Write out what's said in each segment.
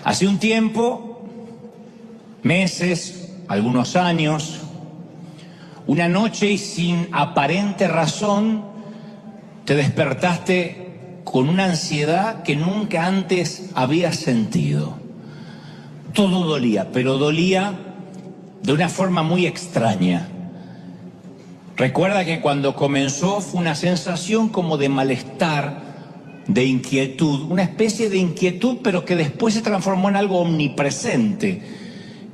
Hace un tiempo, meses, algunos años, una noche y sin aparente razón, te despertaste con una ansiedad que nunca antes habías sentido. Todo dolía, pero dolía de una forma muy extraña. Recuerda que cuando comenzó fue una sensación como de malestar, de inquietud, una especie de inquietud, pero que después se transformó en algo omnipresente,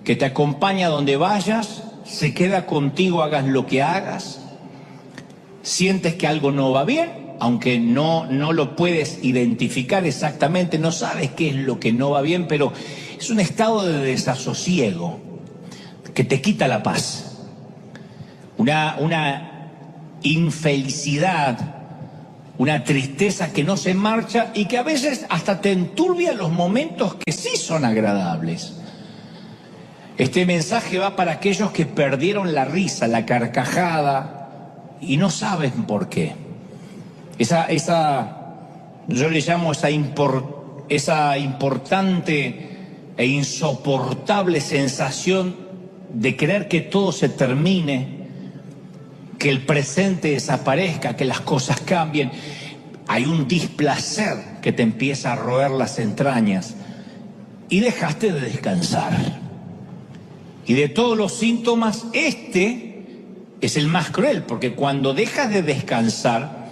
que te acompaña donde vayas, se queda contigo, hagas lo que hagas. Sientes que algo no va bien, aunque no lo puedes identificar exactamente, no sabes qué es lo que no va bien, pero es un estado de desasosiego que te quita la paz. Una infelicidad, una tristeza que no se marcha y que a veces hasta te enturbia los momentos que sí son agradables. Este mensaje va para aquellos que perdieron la risa, la carcajada y no saben por qué. Yo le llamo esa importante e insoportable sensación de querer que todo se termine, que el presente desaparezca, que las cosas cambien. Hay un displacer que te empieza a roer las entrañas y dejaste de descansar. Y de todos los síntomas, este es el más cruel, porque cuando dejas de descansar,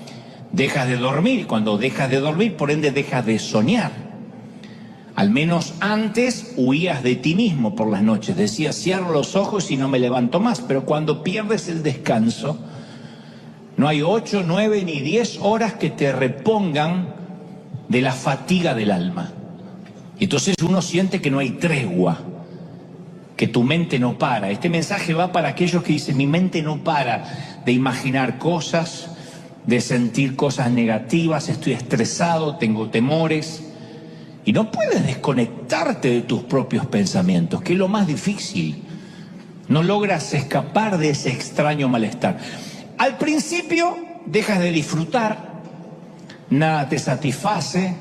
dejas de dormir, y cuando dejas de dormir, por ende, dejas de soñar. Al menos antes huías de ti mismo por las noches, decías, cierro los ojos y no me levanto más, pero cuando pierdes el descanso, no hay 8, 9 ni 10 horas que te repongan de la fatiga del alma. Y entonces uno siente que no hay tregua, que tu mente no para. Este mensaje va para aquellos que dicen, mi mente no para de imaginar cosas, de sentir cosas negativas, estoy estresado, tengo temores. Y no puedes desconectarte de tus propios pensamientos, que es lo más difícil. No logras escapar de ese extraño malestar. Al principio dejas de disfrutar, nada te satisface,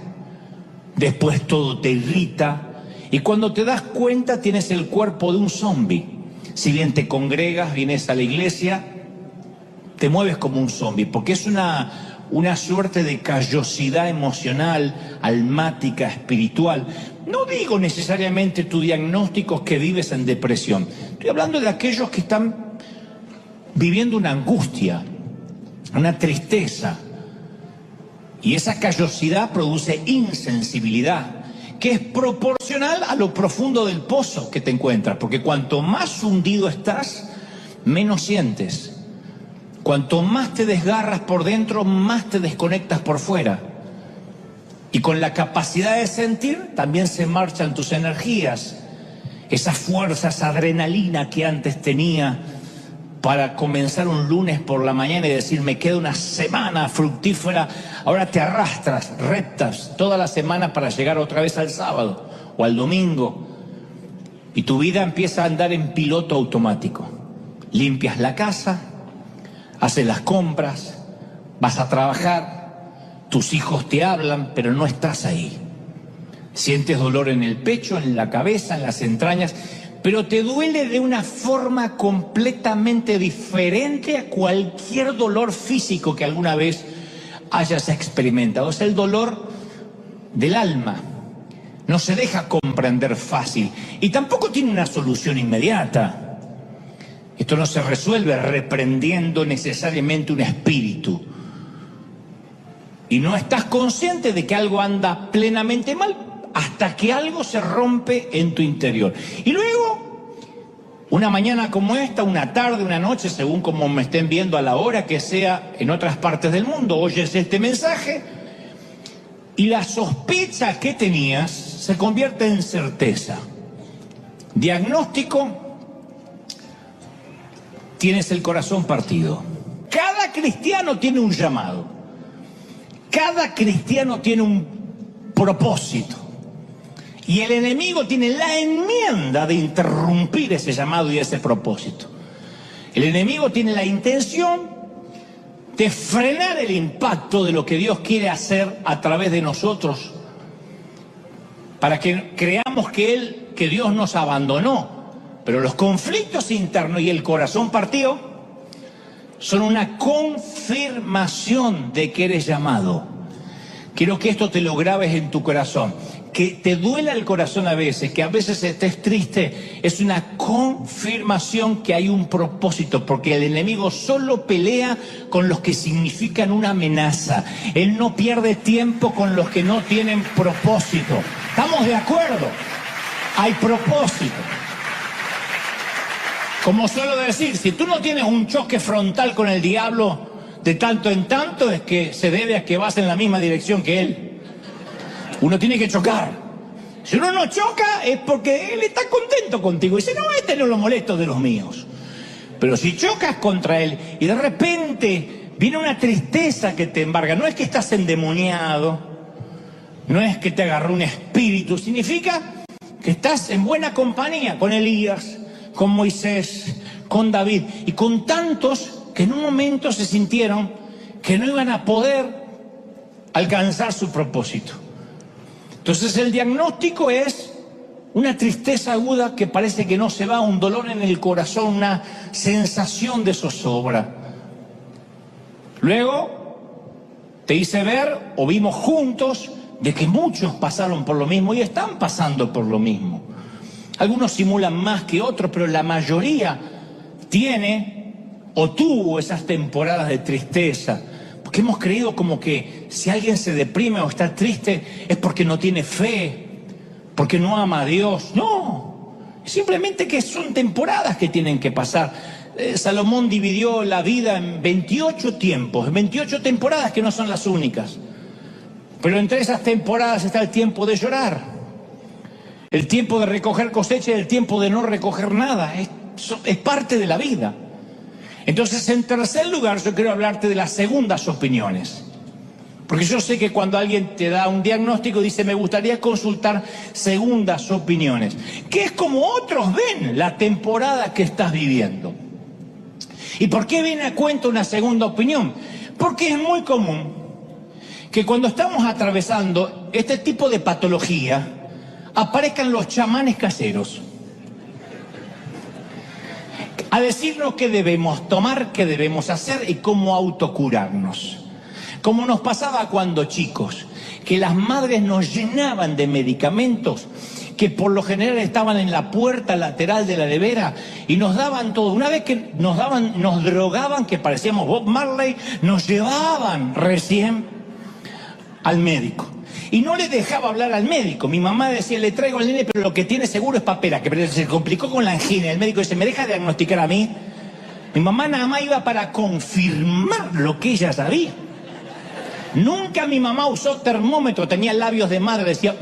después todo te irrita, y cuando te das cuenta tienes el cuerpo de un zombi. Si bien te congregas, vienes a la iglesia, te mueves como un zombi, porque es una suerte de callosidad emocional, almática, espiritual. No digo necesariamente tu diagnóstico es que vives en depresión. Estoy hablando de aquellos que están viviendo una angustia, una tristeza. Y esa callosidad produce insensibilidad, que es proporcional a lo profundo del pozo que te encuentras. Porque cuanto más hundido estás, menos sientes. Cuanto más te desgarras por dentro, más te desconectas por fuera. Y con la capacidad de sentir, también se marchan tus energías. Esas fuerzas, adrenalina que antes tenía para comenzar un lunes por la mañana y decir, me queda una semana fructífera, ahora te arrastras, rectas, toda la semana para llegar otra vez al sábado o al domingo. Y tu vida empieza a andar en piloto automático. Limpias la casa, haces las compras, vas a trabajar, tus hijos te hablan, pero no estás ahí. Sientes dolor en el pecho, en la cabeza, en las entrañas, pero te duele de una forma completamente diferente a cualquier dolor físico que alguna vez hayas experimentado. Es el dolor del alma. No se deja comprender fácil y tampoco tiene una solución inmediata. Esto no se resuelve reprendiendo necesariamente un espíritu. Y no estás consciente de que algo anda plenamente mal hasta que algo se rompe en tu interior. Y luego, una mañana como esta, una tarde, una noche, según como me estén viendo a la hora que sea en otras partes del mundo, oyes este mensaje y la sospecha que tenías se convierte en certeza. Diagnóstico: tienes el corazón partido. Cada cristiano tiene un llamado. Cada cristiano tiene un propósito. Y el enemigo tiene la enmienda de interrumpir ese llamado y ese propósito. El enemigo tiene la intención de frenar el impacto de lo que Dios quiere hacer a través de nosotros para que creamos que Dios nos abandonó. Pero los conflictos internos y el corazón partido son una confirmación de que eres llamado. Quiero que esto te lo grabes en tu corazón. Que te duela el corazón a veces, que a veces estés triste, es una confirmación que hay un propósito, porque el enemigo solo pelea con los que significan una amenaza. Él no pierde tiempo con los que no tienen propósito. ¿Estamos de acuerdo? Hay propósito. Como suelo decir, si tú no tienes un choque frontal con el diablo de tanto en tanto, es que se debe a que vas en la misma dirección que él. Uno tiene que chocar. Si uno no choca es porque él está contento contigo. Y dice, no, este no lo molesto de los míos. Pero si chocas contra él y de repente viene una tristeza que te embarga, no es que estás endemoniado, no es que te agarró un espíritu, significa que estás en buena compañía con Elías, con Moisés, con David y con tantos que en un momento se sintieron que no iban a poder alcanzar su propósito. Entonces el diagnóstico es una tristeza aguda que parece que no se va, un dolor en el corazón, una sensación de zozobra. Luego te hice ver o vimos juntos de que muchos pasaron por lo mismo y están pasando por lo mismo. Algunos simulan más que otros, pero la mayoría tiene o tuvo esas temporadas de tristeza. Porque hemos creído como que si alguien se deprime o está triste es porque no tiene fe, porque no ama a Dios. No, simplemente que son temporadas que tienen que pasar. Salomón dividió la vida en 28 tiempos, en 28 temporadas que no son las únicas. Pero entre esas temporadas está el tiempo de llorar, el tiempo de recoger cosecha y el tiempo de no recoger nada. Es parte de la vida. Entonces, en tercer lugar, yo quiero hablarte de las segundas opiniones. Porque yo sé que cuando alguien te da un diagnóstico, dice, me gustaría consultar segundas opiniones. Que es como otros ven la temporada que estás viviendo. ¿Y por qué viene a cuento una segunda opinión? Porque es muy común que cuando estamos atravesando este tipo de patología, aparezcan los chamanes caseros a decirnos qué debemos tomar, qué debemos hacer y cómo autocurarnos. Como nos pasaba cuando chicos, que las madres nos llenaban de medicamentos que por lo general estaban en la puerta lateral de la nevera y nos daban todo. Una vez que nos drogaban, que parecíamos Bob Marley, nos llevaban recién al médico. Y no le dejaba hablar al médico. Mi mamá decía, le traigo al nene, pero lo que tiene seguro es papera, que se complicó con la angina. El médico dice, ¿me deja diagnosticar a mí? Mi mamá nada más iba para confirmar lo que ella sabía. Nunca mi mamá usó termómetro, tenía labios de madre, decía,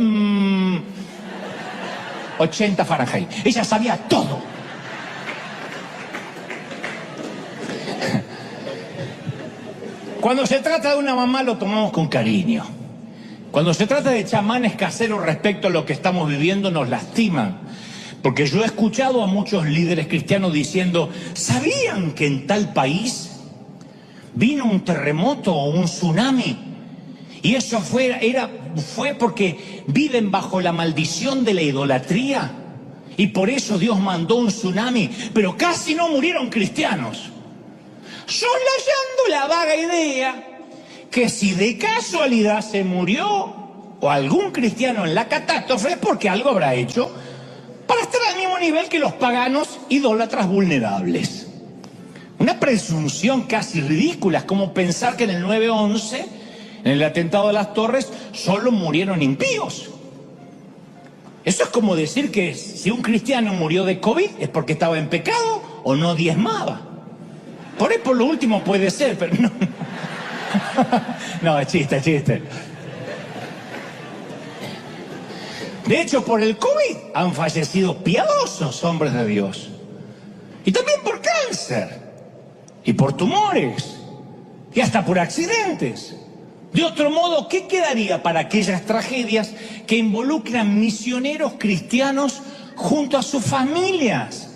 80 Fahrenheit. Ella sabía todo. Cuando se trata de una mamá lo tomamos con cariño. Cuando se trata de chamanes caseros respecto a lo que estamos viviendo nos lastiman. Porque yo he escuchado a muchos líderes cristianos diciendo, ¿sabían que en tal país vino un terremoto o un tsunami? Y eso fue porque viven bajo la maldición de la idolatría. Y por eso Dios mandó un tsunami. Pero casi no murieron cristianos. Soslayando la vaga idea que si de casualidad se murió o algún cristiano en la catástrofe es porque algo habrá hecho para estar al mismo nivel que los paganos idólatras vulnerables. Una presunción casi ridícula, es como pensar que en el 9/11, en el atentado de las Torres, solo murieron impíos. Eso es como decir que si un cristiano murió de COVID es porque estaba en pecado o no diezmaba. Por ahí por lo último puede ser, pero no. No, es chiste. De hecho, por el COVID han fallecido piadosos hombres de Dios. Y también por cáncer. Y por tumores. Y hasta por accidentes. De otro modo, ¿qué quedaría para aquellas tragedias que involucran misioneros cristianos junto a sus familias?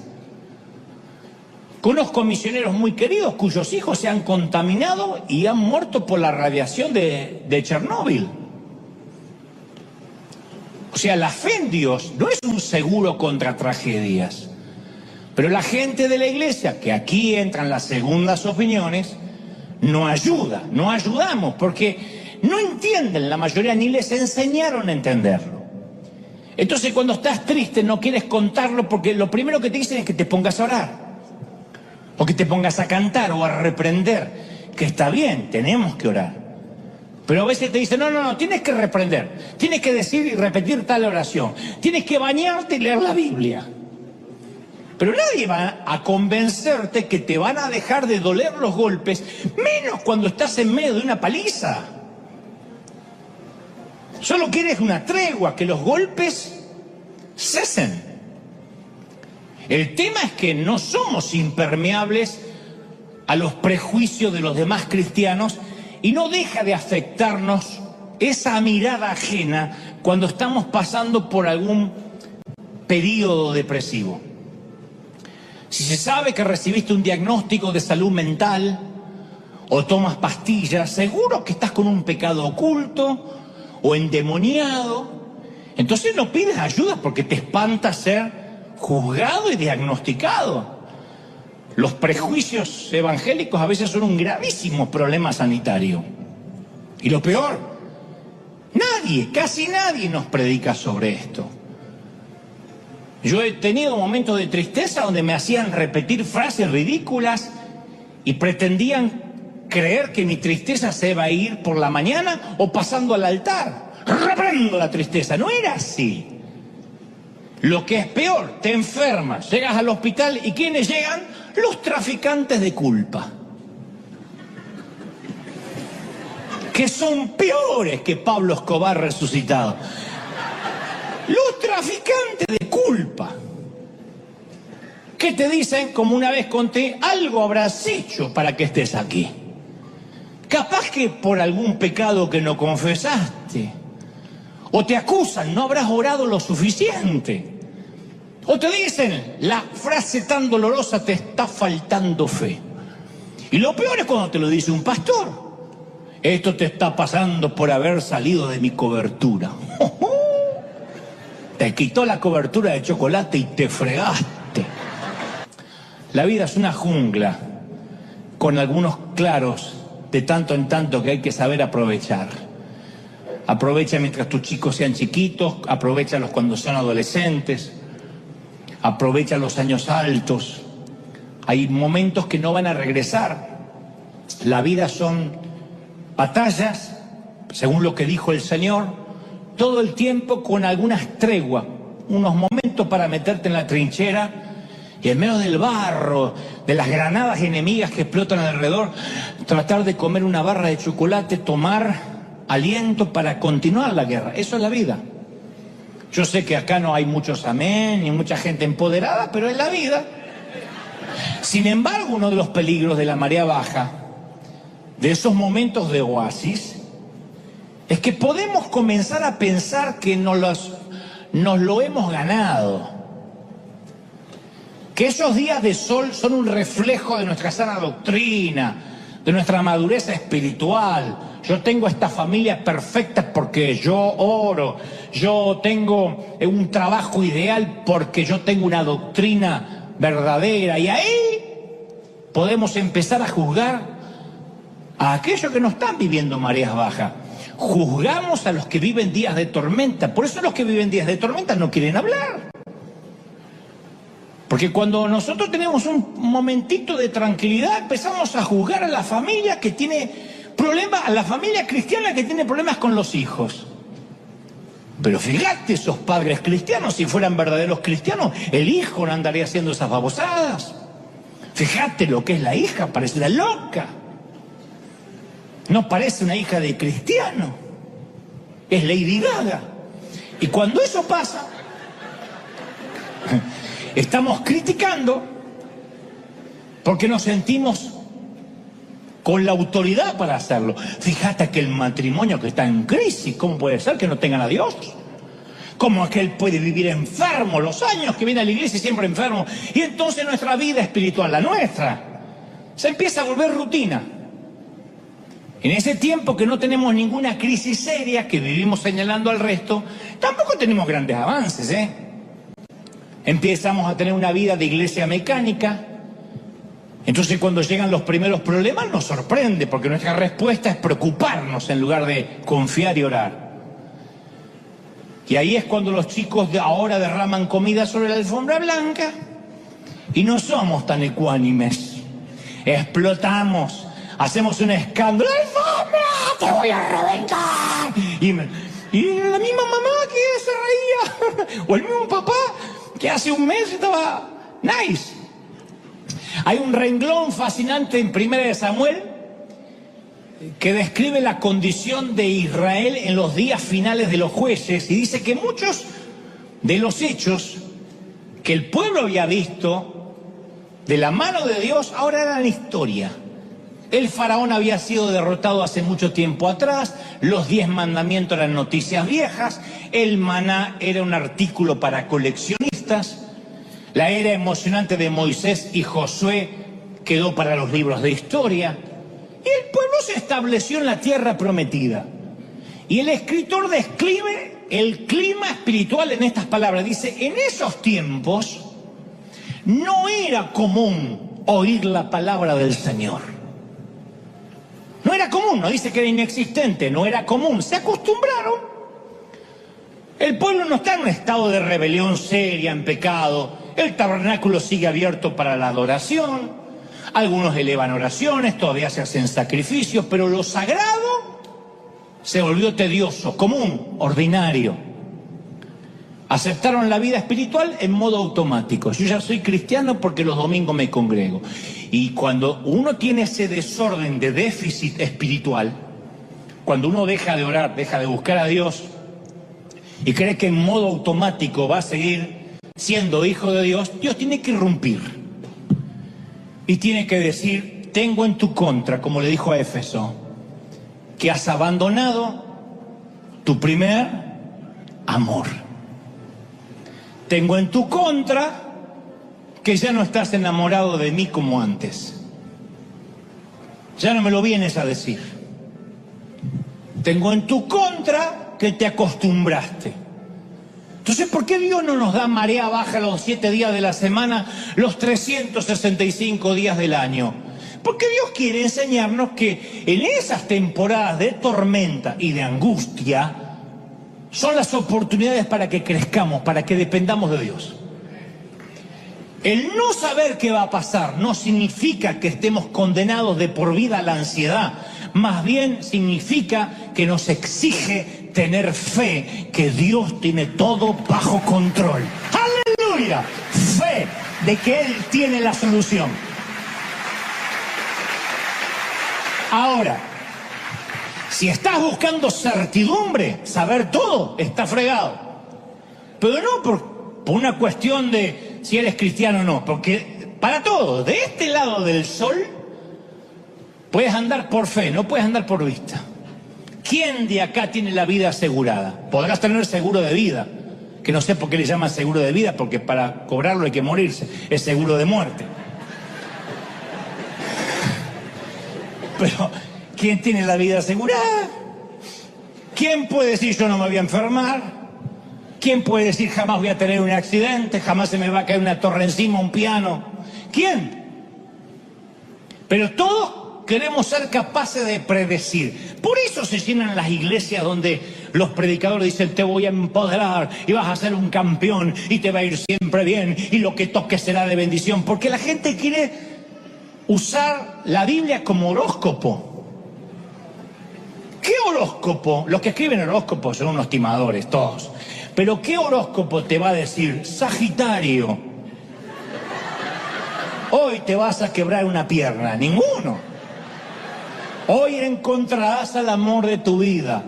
Conozco misioneros muy queridos cuyos hijos se han contaminado y han muerto por la radiación de Chernóbil. O sea, la fe en Dios no es un seguro contra tragedias. Pero la gente de la iglesia, que aquí entran las segundas opiniones, no ayuda, no ayudamos, porque no entienden la mayoría, ni les enseñaron a entenderlo. Entonces cuando estás triste no quieres contarlo porque lo primero que te dicen es que te pongas a orar, o que te pongas a cantar o a reprender, que está bien, tenemos que orar. Pero a veces te dicen, no, tienes que reprender, tienes que decir y repetir tal oración, tienes que bañarte y leer la Biblia. Pero nadie va a convencerte que te van a dejar de doler los golpes, menos cuando estás en medio de una paliza. Solo quieres una tregua, que los golpes cesen. El tema es que no somos impermeables a los prejuicios de los demás cristianos y no deja de afectarnos esa mirada ajena cuando estamos pasando por algún periodo depresivo. Si se sabe que recibiste un diagnóstico de salud mental o tomas pastillas, seguro que estás con un pecado oculto o endemoniado. Entonces no pides ayuda porque te espanta ser juzgado y diagnosticado. Los prejuicios evangélicos a veces son un gravísimo problema sanitario. Y lo peor, casi nadie nos predica sobre esto. Yo he tenido momentos de tristeza donde me hacían repetir frases ridículas y pretendían creer que mi tristeza se va a ir por la mañana o pasando al altar. Reprendo la tristeza. No era así. Lo que es peor, te enfermas, llegas al hospital y ¿quiénes llegan? Los traficantes de culpa. Que son peores que Pablo Escobar resucitado. Los traficantes de culpa, que te dicen, como una vez conté, algo habrás hecho para que estés aquí. Capaz que por algún pecado que no confesaste. O te acusan, no habrás orado lo suficiente. O te dicen la frase tan dolorosa, te está faltando fe. Y lo peor es cuando te lo dice un pastor. Esto te está pasando por haber salido de mi cobertura. Te quitó la cobertura de chocolate y te fregaste. La vida es una jungla con algunos claros de tanto en tanto que hay que saber aprovechar. Aprovecha mientras tus chicos sean chiquitos, aprovéchalos cuando son adolescentes, aprovecha los años altos. Hay momentos que no van a regresar. La vida son batallas, según lo que dijo el Señor, todo el tiempo con algunas treguas, unos momentos para meterte en la trinchera y en medio del barro, de las granadas enemigas que explotan alrededor, tratar de comer una barra de chocolate, tomar aliento para continuar la guerra. Eso es la vida. Yo sé que acá no hay muchos amén ni mucha gente empoderada, pero es la vida. Sin embargo, uno de los peligros de la marea baja, de esos momentos de oasis, es que podemos comenzar a pensar que nos lo hemos ganado. Que esos días de sol son un reflejo de nuestra sana doctrina, de nuestra madurez espiritual. Yo tengo esta familia perfecta porque yo oro. Yo tengo un trabajo ideal porque yo tengo una doctrina verdadera. Y ahí podemos empezar a juzgar a aquellos que no están viviendo mareas bajas. Juzgamos a los que viven días de tormenta. Por eso los que viven días de tormenta no quieren hablar. Porque cuando nosotros tenemos un momentito de tranquilidad, empezamos a juzgar a la familia que tiene problemas, a la familia cristiana que tiene problemas con los hijos. Pero fíjate, esos padres cristianos, si fueran verdaderos cristianos, el hijo no andaría haciendo esas babosadas. Fíjate lo que es la hija, parece una loca. No parece una hija de cristiano, es Lady Gaga. Y cuando eso pasa, estamos criticando porque nos sentimos con la autoridad para hacerlo. Fíjate que el matrimonio que está en crisis, ¿cómo puede ser que no tengan a Dios? ¿Cómo es que él puede vivir enfermo los años que viene a la iglesia y siempre enfermo? Y entonces nuestra vida espiritual, la nuestra, se empieza a volver rutina. En ese tiempo que no tenemos ninguna crisis seria, que vivimos señalando al resto, tampoco tenemos grandes avances, Empezamos a tener una vida de iglesia mecánica. Entonces cuando llegan los primeros problemas nos sorprende, porque nuestra respuesta es preocuparnos en lugar de confiar y orar. Y ahí es cuando los chicos de ahora derraman comida sobre la alfombra blanca y no somos tan ecuánimes. Explotamos, hacemos un escándalo. ¡Alfombra! ¡Te voy a reventar! Y la misma mamá que se reía, o el mismo papá que hace un mes estaba nice. Hay un renglón fascinante en 1 Samuel que describe la condición de Israel en los días finales de los jueces y dice que muchos de los hechos que el pueblo había visto de la mano de Dios ahora eran historia. El faraón había sido derrotado hace mucho tiempo atrás, los 10 mandamientos eran noticias viejas, el maná era un artículo para coleccionistas, la era emocionante de Moisés y Josué quedó para los libros de historia. Y el pueblo se estableció en la tierra prometida. Y el escritor describe el clima espiritual en estas palabras. Dice, en esos tiempos no era común oír la palabra del Señor. No era común, no dice que era inexistente, no era común. Se acostumbraron. El pueblo no está en un estado de rebelión seria, en pecado. El tabernáculo sigue abierto para la adoración. Algunos elevan oraciones, todavía se hacen sacrificios, pero lo sagrado se volvió tedioso, común, ordinario. Aceptaron la vida espiritual en modo automático. Yo ya soy cristiano porque los domingos me congrego. Y cuando uno tiene ese desorden de déficit espiritual, cuando uno deja de orar, deja de buscar a Dios y cree que en modo automático va a seguir siendo hijo de Dios, Dios tiene que irrumpir. Y tiene que decir, tengo en tu contra, como le dijo a Éfeso, que has abandonado tu primer amor. Tengo en tu contra que ya no estás enamorado de mí como antes. Ya no me lo vienes a decir. Tengo en tu contra que te acostumbraste. Entonces, ¿por qué Dios no nos da marea baja los 7 días de la semana, los 365 días del año? Porque Dios quiere enseñarnos que en esas temporadas de tormenta y de angustia son las oportunidades para que crezcamos, para que dependamos de Dios. El no saber qué va a pasar no significa que estemos condenados de por vida a la ansiedad. Más bien significa que nos exige tener fe que Dios tiene todo bajo control. ¡Aleluya! Fe de que Él tiene la solución. Ahora, si estás buscando certidumbre, saber todo, está fregado. Pero no por una cuestión de si eres cristiano o no, porque para todo, de este lado del sol, puedes andar por fe, no puedes andar por vista. ¿Quién de acá tiene la vida asegurada? Podrás tener seguro de vida, que no sé por qué le llaman seguro de vida, porque para cobrarlo hay que morirse, es seguro de muerte. Pero, ¿quién tiene la vida asegurada? ¿Quién puede decir yo no me voy a enfermar? ¿Quién puede decir jamás voy a tener un accidente, jamás se me va a caer una torre encima, un piano? ¿Quién? Pero todos queremos ser capaces de predecir. Por eso se llenan las iglesias donde los predicadores dicen te voy a empoderar y vas a ser un campeón y te va a ir siempre bien y lo que toques será de bendición. Porque la gente quiere usar la Biblia como horóscopo. ¿Qué horóscopo? Los que escriben horóscopos son unos timadores todos. Pero ¿qué horóscopo te va a decir? Sagitario, hoy te vas a quebrar una pierna. Ninguno. Hoy encontrarás al amor de tu vida.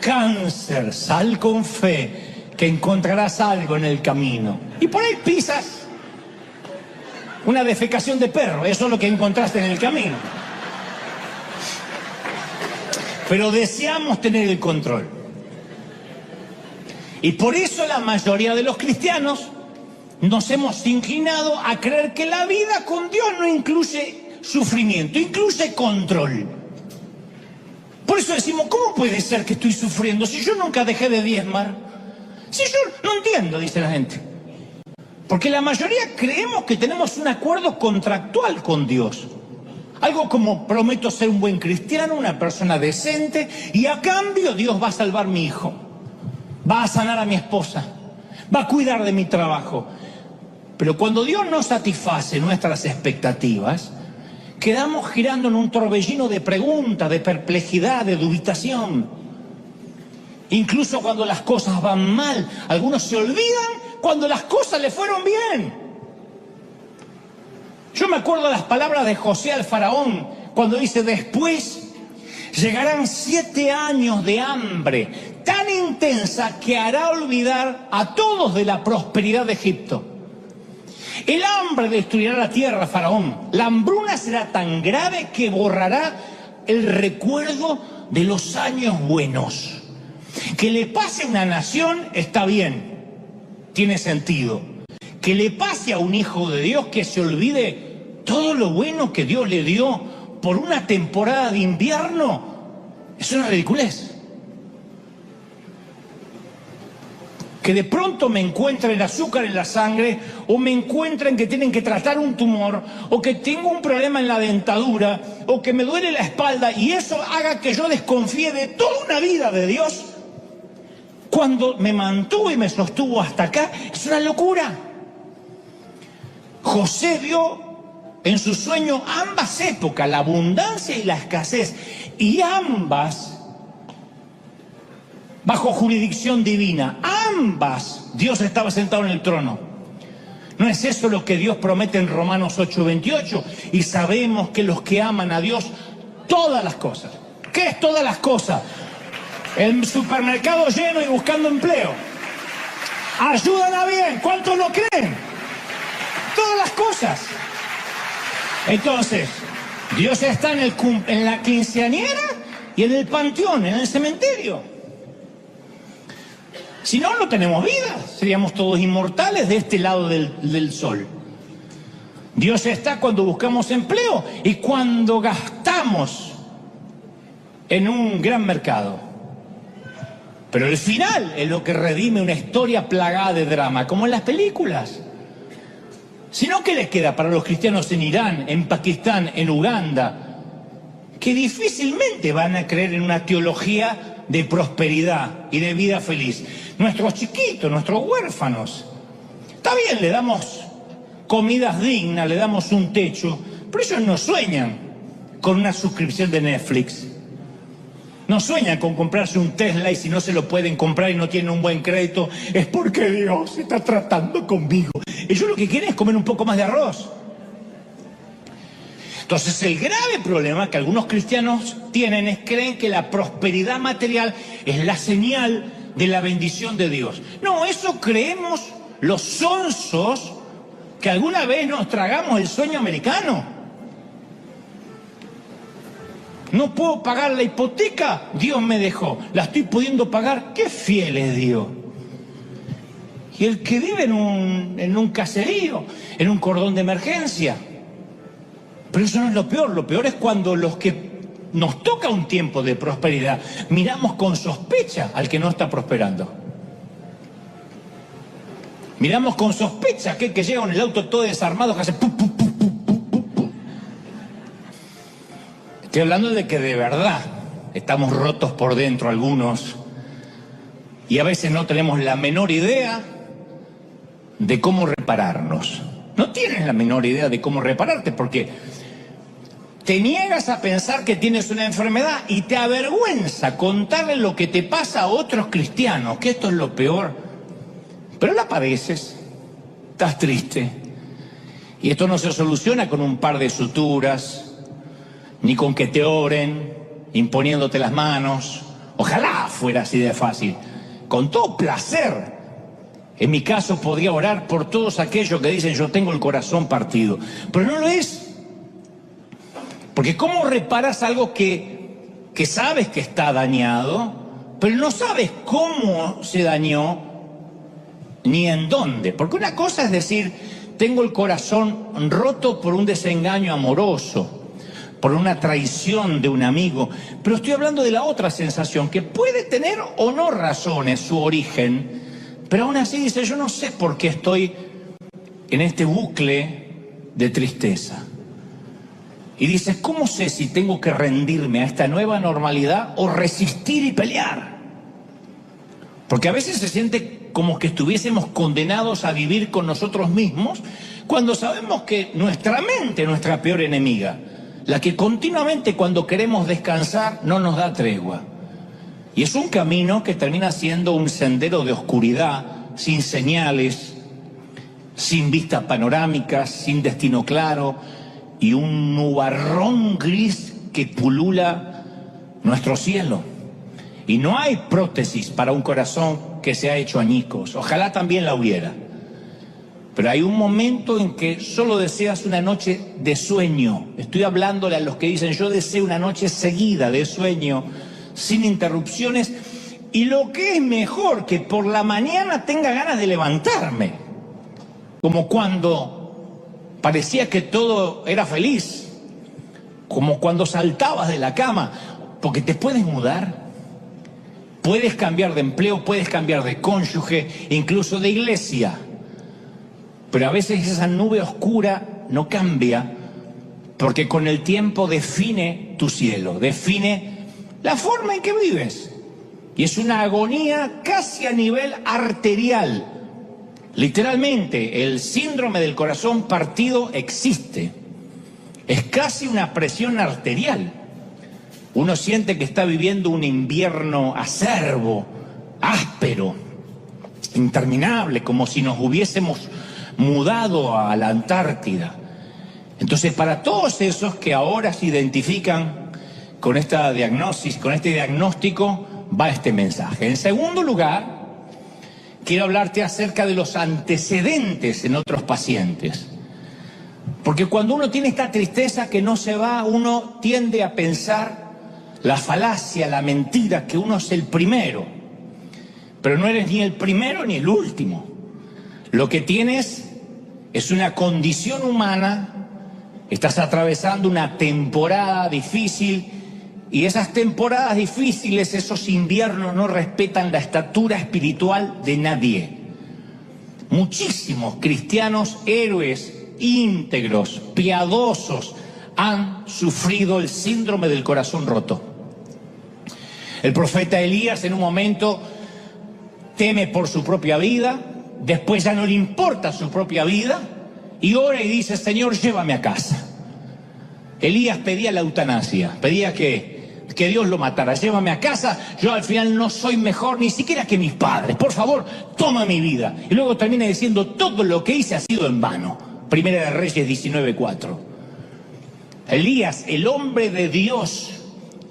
Cáncer, sal con fe, que encontrarás algo en el camino. Y por ahí pisas una defecación de perro. Eso es lo que encontraste en el camino. Pero deseamos tener el control. Y por eso la mayoría de los cristianos nos hemos inclinado a creer que la vida con Dios no incluye sufrimiento, incluye control. Por eso decimos, ¿cómo puede ser que estoy sufriendo si yo nunca dejé de diezmar? Si yo no entiendo, dice la gente. Porque la mayoría creemos que tenemos un acuerdo contractual con Dios. Algo como prometo ser un buen cristiano, una persona decente, y a cambio Dios va a salvar a mi hijo, va a sanar a mi esposa, va a cuidar de mi trabajo. Pero cuando Dios no satisface nuestras expectativas, quedamos girando en un torbellino de preguntas, de perplejidad, de dubitación. Incluso cuando las cosas van mal, algunos se olvidan cuando las cosas le fueron bien. Yo me acuerdo de las palabras de José al faraón, cuando dice, después llegarán 7 años de hambre tan intensa que hará olvidar a todos de la prosperidad de Egipto. El hambre destruirá la tierra, faraón. La hambruna será tan grave que borrará el recuerdo de los años buenos. Que le pase a una nación está bien, tiene sentido. Que le pase a un hijo de Dios que se olvide todo lo bueno que Dios le dio por una temporada de invierno, es una ridiculez. Que de pronto me encuentren azúcar en la sangre, o me encuentren que tienen que tratar un tumor, o que tengo un problema en la dentadura, o que me duele la espalda, y eso haga que yo desconfíe de toda una vida de Dios, cuando me mantuvo y me sostuvo hasta acá, es una locura. José vio en su sueño ambas épocas, la abundancia y la escasez, y ambas bajo jurisdicción divina, ambas, Dios estaba sentado en el trono. ¿No es eso lo que Dios promete en Romanos 8:28? Y sabemos que los que aman a Dios, todas las cosas. ¿Qué es todas las cosas? El supermercado lleno y buscando empleo. Ayúdala bien, ¿cuántos lo creen? Todas las cosas. Entonces, Dios está en la quinceañera y en el panteón, en el cementerio. Si no, no tenemos vida, seríamos todos inmortales de este lado del sol. Dios está cuando buscamos empleo y cuando gastamos en un gran mercado. Pero el final es lo que redime una historia plagada de drama, como en las películas. Si no, ¿qué les queda para los cristianos en Irán, en Pakistán, en Uganda? Que difícilmente van a creer en una teología de prosperidad y de vida feliz. Nuestros chiquitos, nuestros huérfanos. Está bien, le damos comidas dignas, le damos un techo, pero ellos no sueñan con una suscripción de Netflix. No sueñan con comprarse un Tesla y si no se lo pueden comprar y no tienen un buen crédito, es porque Dios está tratando conmigo. Ellos lo que quieren es comer un poco más de arroz. Entonces el grave problema que algunos cristianos tienen es creen que la prosperidad material es la señal de la bendición de Dios. No, eso creemos los sonsos que alguna vez nos tragamos el sueño americano. No puedo pagar la hipoteca, Dios me dejó. La estoy pudiendo pagar, qué fiel es Dios. Y el que vive en un caserío, en un cordón de emergencia. Pero eso no es lo peor es cuando los que nos toca un tiempo de prosperidad, miramos con sospecha al que no está prosperando. Miramos con sospecha a aquel que llega en el auto todo desarmado, que hace pu, pu, pu, pu, pu, pu, pu. Estoy hablando de que de verdad estamos rotos por dentro algunos y a veces no tenemos la menor idea de cómo repararnos. No tienes la menor idea de cómo repararte porque te niegas a pensar que tienes una enfermedad y te avergüenza contarle lo que te pasa a otros cristianos, que esto es lo peor. Pero la padeces, estás triste. Y esto no se soluciona con un par de suturas, ni con que te oren, imponiéndote las manos. Ojalá fuera así de fácil. Con todo placer. En mi caso podría orar por todos aquellos que dicen yo tengo el corazón partido. Pero no lo es. Porque ¿cómo reparas algo que sabes que está dañado, pero no sabes cómo se dañó ni en dónde? Porque una cosa es decir, tengo el corazón roto por un desengaño amoroso, por una traición de un amigo, pero estoy hablando de la otra sensación, que puede tener o no razones su origen, pero aún así dice, yo no sé por qué estoy en este bucle de tristeza. Y dices, ¿cómo sé si tengo que rendirme a esta nueva normalidad o resistir y pelear? Porque a veces se siente como que estuviésemos condenados a vivir con nosotros mismos, cuando sabemos que nuestra mente es nuestra peor enemiga, la que continuamente cuando queremos descansar no nos da tregua. Y es un camino que termina siendo un sendero de oscuridad, sin señales, sin vistas panorámicas, sin destino claro, y un nubarrón gris que pulula nuestro cielo. Y no hay prótesis para un corazón que se ha hecho añicos. Ojalá también la hubiera. Pero hay un momento en que solo deseas una noche de sueño. Estoy hablándole a los que dicen, yo deseo una noche seguida de sueño, sin interrupciones, y lo que es mejor, que por la mañana tenga ganas de levantarme. Como cuando parecía que todo era feliz, como cuando saltabas de la cama, porque te puedes mudar, puedes cambiar de empleo, puedes cambiar de cónyuge, incluso de iglesia, pero a veces esa nube oscura no cambia, porque con el tiempo define tu cielo, define la forma en que vives, y es una agonía casi a nivel arterial. Literalmente, el síndrome del corazón partido existe. Es casi una presión arterial. Uno siente que está viviendo un invierno acerbo, áspero, interminable, como si nos hubiésemos mudado a la Antártida. Entonces, para todos esos que ahora se identifican con esta diagnosis, con este diagnóstico, va este mensaje. En segundo lugar, quiero hablarte acerca de los antecedentes en otros pacientes. Porque cuando uno tiene esta tristeza que no se va, uno tiende a pensar la falacia, la mentira, que uno es el primero. Pero no eres ni el primero ni el último. Lo que tienes es una condición humana, estás atravesando una temporada difícil, y esas temporadas difíciles, esos inviernos, no respetan la estatura espiritual de nadie. Muchísimos cristianos, héroes, íntegros, piadosos, han sufrido el síndrome del corazón roto. El profeta Elías en un momento teme por su propia vida, después ya no le importa su propia vida, y ora y dice, Señor, llévame a casa. Elías pedía la eutanasia, pedía que Dios lo matara. Llévame a casa, yo al final no soy mejor ni siquiera que mis padres. Por favor, toma mi vida. Y luego termina diciendo, todo lo que hice ha sido en vano. Primera de Reyes 19:4. Elías, el hombre de Dios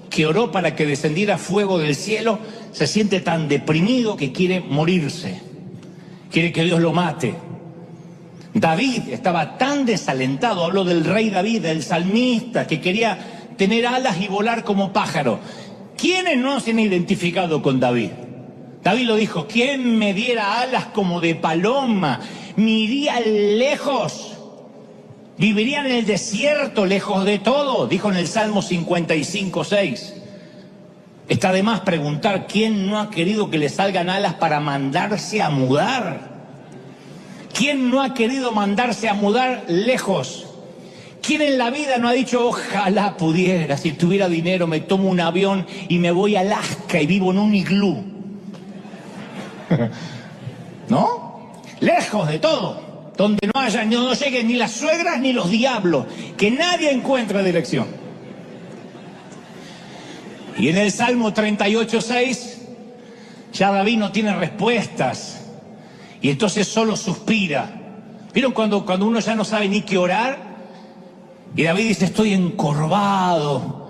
que oró para que descendiera fuego del cielo, se siente tan deprimido que quiere morirse. Quiere que Dios lo mate. David estaba tan desalentado, habló del rey David, del salmista, que quería tener alas y volar como pájaro. ¿Quiénes no se han identificado con David? David lo dijo, ¿quién me diera alas como de paloma? Me iría lejos, viviría en el desierto, lejos de todo, dijo en el Salmo 55:6. Está de más preguntar, ¿quién no ha querido que le salgan alas para mandarse a mudar? ¿Quién no ha querido mandarse a mudar lejos? ¿Quién en la vida no ha dicho, ojalá pudiera, si tuviera dinero me tomo un avión y me voy a Alaska y vivo en un iglú? ¿No? Lejos de todo, donde no lleguen ni las suegras ni los diablos, que nadie encuentre dirección. Y en el Salmo 38:6, ya David no tiene respuestas, y entonces solo suspira. ¿Vieron cuando uno ya no sabe ni qué orar? Y David dice, estoy encorvado,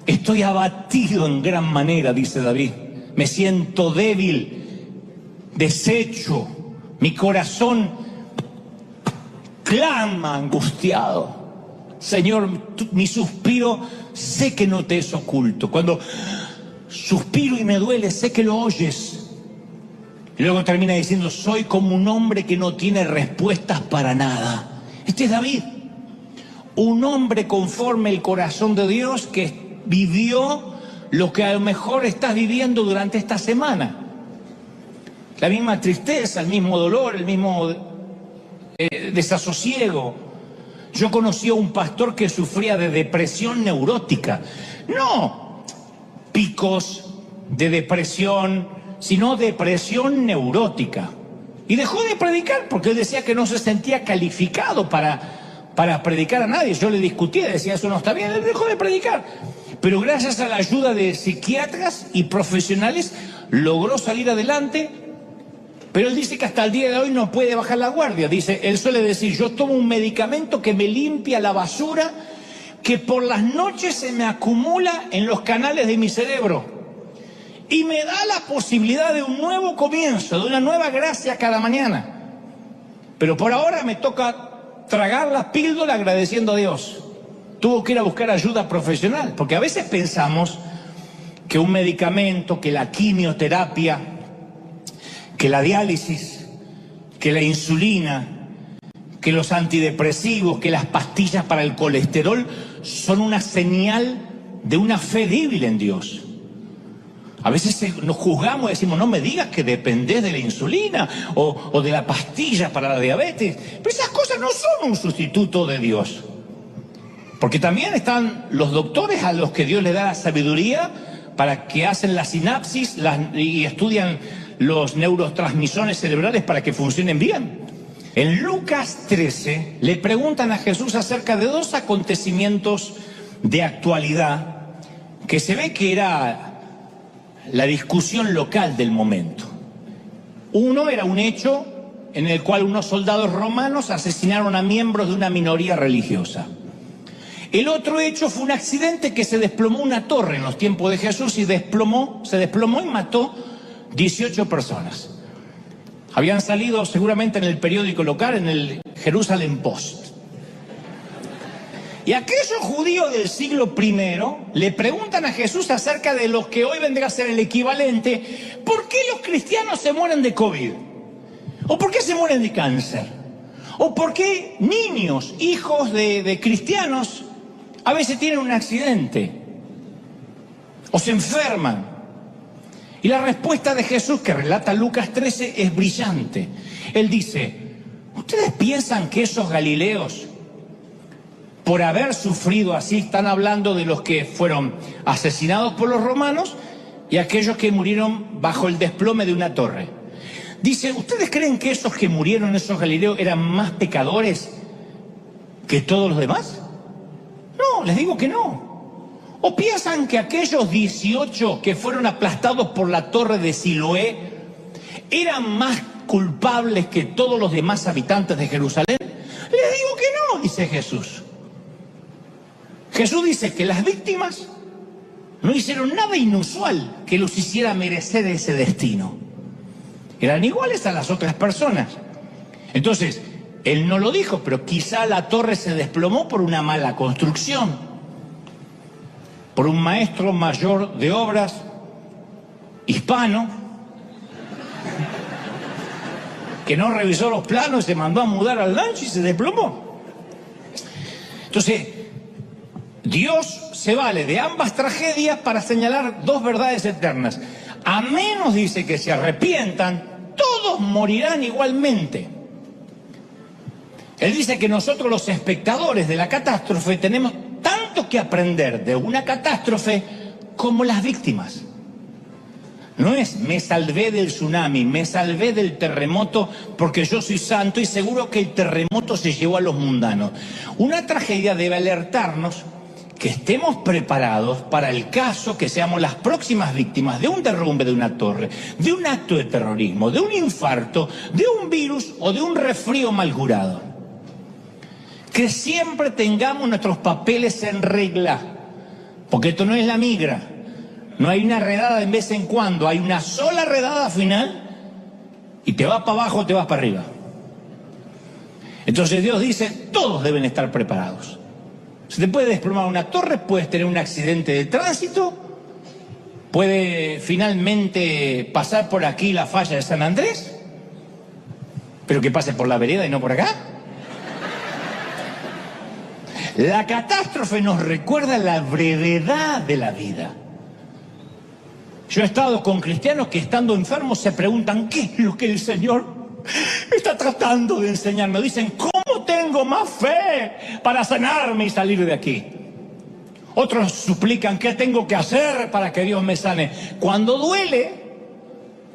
estoy abatido en gran manera, dice David. Me siento débil, deshecho, mi corazón clama angustiado. Señor, mi suspiro sé que no te es oculto. Cuando suspiro y me duele, sé que lo oyes. Y luego termina diciendo, soy como un hombre que no tiene respuestas para nada. Este es David. un hombre conforme el corazón de Dios que vivió lo que a lo mejor estás viviendo durante esta semana. La misma tristeza, el mismo dolor, el mismo desasosiego. Yo conocí a un pastor que sufría de depresión neurótica. No picos de depresión, sino depresión neurótica. Y dejó de predicar porque él decía que no se sentía calificado para predicar a nadie. Yo le discutía, decía, eso no está bien, él dejó de predicar. Pero gracias a la ayuda de psiquiatras y profesionales logró salir adelante. Pero él dice que hasta el día de hoy no puede bajar la guardia. Dice, él suele decir, yo tomo un medicamento que me limpia la basura que por las noches se me acumula en los canales de mi cerebro y me da la posibilidad de un nuevo comienzo, de una nueva gracia cada mañana. Pero por ahora me toca tragar la píldora agradeciendo a Dios. Tuvo que ir a buscar ayuda profesional, porque a veces pensamos que un medicamento, que la quimioterapia, que la diálisis, que la insulina, que los antidepresivos, que las pastillas para el colesterol son una señal de una fe débil en Dios. A veces nos juzgamos y decimos, no me digas que dependés de la insulina o de la pastilla para la diabetes. Pero esas cosas no son un sustituto de Dios. Porque también están los doctores a los que Dios le da la sabiduría para que hacen la sinapsis y estudian los neurotransmisores cerebrales para que funcionen bien. En Lucas 13 le preguntan a Jesús acerca de dos acontecimientos de actualidad que se ve que era la discusión local del momento. Uno era un hecho en el cual unos soldados romanos asesinaron a miembros de una minoría religiosa. El otro hecho fue un accidente que se desplomó una torre en los tiempos de Jesús y se desplomó y mató 18 personas. Habían salido seguramente en el periódico local, en el Jerusalem Post. Y aquellos judíos del siglo I le preguntan a Jesús acerca de lo que hoy vendrá a ser el equivalente. ¿Por qué los cristianos se mueren de COVID? ¿O por qué se mueren de cáncer? ¿O por qué niños, hijos de cristianos, a veces tienen un accidente? ¿O se enferman? Y la respuesta de Jesús, que relata Lucas 13, es brillante. Él dice, ¿ustedes piensan que esos galileos, por haber sufrido así, están hablando de los que fueron asesinados por los romanos y aquellos que murieron bajo el desplome de una torre? Dice, ¿ustedes creen que esos que murieron, esos galileos, eran más pecadores que todos los demás? No, les digo que no. ¿O piensan que aquellos 18 que fueron aplastados por la torre de Siloé eran más culpables que todos los demás habitantes de Jerusalén? Les digo que no, dice Jesús. Jesús dice que las víctimas no hicieron nada inusual que los hiciera merecer ese destino. Eran iguales a las otras personas. Entonces, él no lo dijo, pero quizá la torre se desplomó por una mala construcción, por un maestro mayor de obras hispano que no revisó los planos, se mandó a mudar al rancho y se desplomó. Entonces, Dios se vale de ambas tragedias para señalar dos verdades eternas. A menos, dice, que se arrepientan, todos morirán igualmente. Él dice que nosotros, los espectadores de la catástrofe, tenemos tanto que aprender de una catástrofe como las víctimas. No es me salvé del tsunami, me salvé del terremoto porque yo soy santo y seguro que el terremoto se llevó a los mundanos. Una tragedia debe alertarnos que estemos preparados para el caso que seamos las próximas víctimas de un derrumbe de una torre, de un acto de terrorismo, de un infarto, de un virus o de un resfrío mal curado. Que siempre tengamos nuestros papeles en regla, porque esto no es la migra. No hay una redada de vez en cuando, hay una sola redada final y te vas para abajo o te vas para arriba. Entonces Dios dice, todos deben estar preparados. Se te puede desplomar una torre, puedes tener un accidente de tránsito, puede finalmente pasar por aquí la falla de San Andrés, pero que pase por la vereda y no por acá. La catástrofe nos recuerda la brevedad de la vida. Yo he estado con cristianos que estando enfermos se preguntan, ¿qué es lo que el Señor está tratando de enseñarme? Dicen, ¿cómo tengo más fe para sanarme y salir de aquí? Otros suplican, ¿qué tengo que hacer para que Dios me sane? Cuando duele,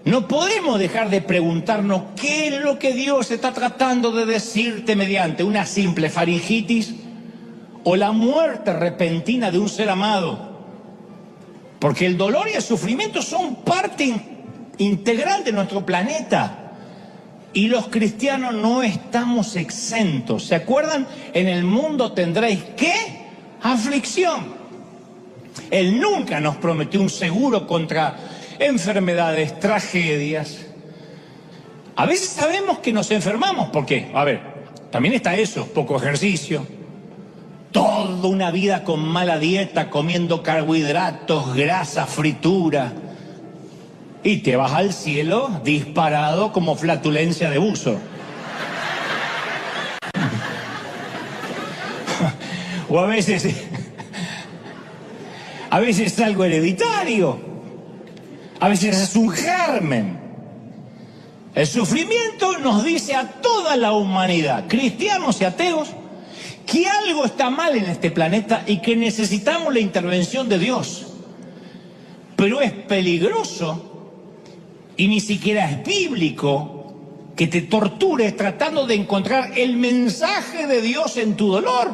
no podemos dejar de preguntarnos qué es lo que Dios está tratando de decirte mediante una simple faringitis o la muerte repentina de un ser amado. Porque el dolor y el sufrimiento son parte integral de nuestro planeta. Y los cristianos no estamos exentos. ¿Se acuerdan? En el mundo tendréis ¿qué? Aflicción. Él nunca nos prometió un seguro contra enfermedades, tragedias. A veces sabemos que nos enfermamos. ¿Por qué? A ver, también está eso, poco ejercicio. Toda una vida con mala dieta, comiendo carbohidratos, grasa, fritura. Y te vas al cielo disparado como flatulencia de buzo. O a veces es algo hereditario. A veces es un germen. El sufrimiento nos dice a toda la humanidad, cristianos y ateos, que algo está mal en este planeta y que necesitamos la intervención de Dios. Pero es peligroso y ni siquiera es bíblico que te tortures tratando de encontrar el mensaje de Dios en tu dolor.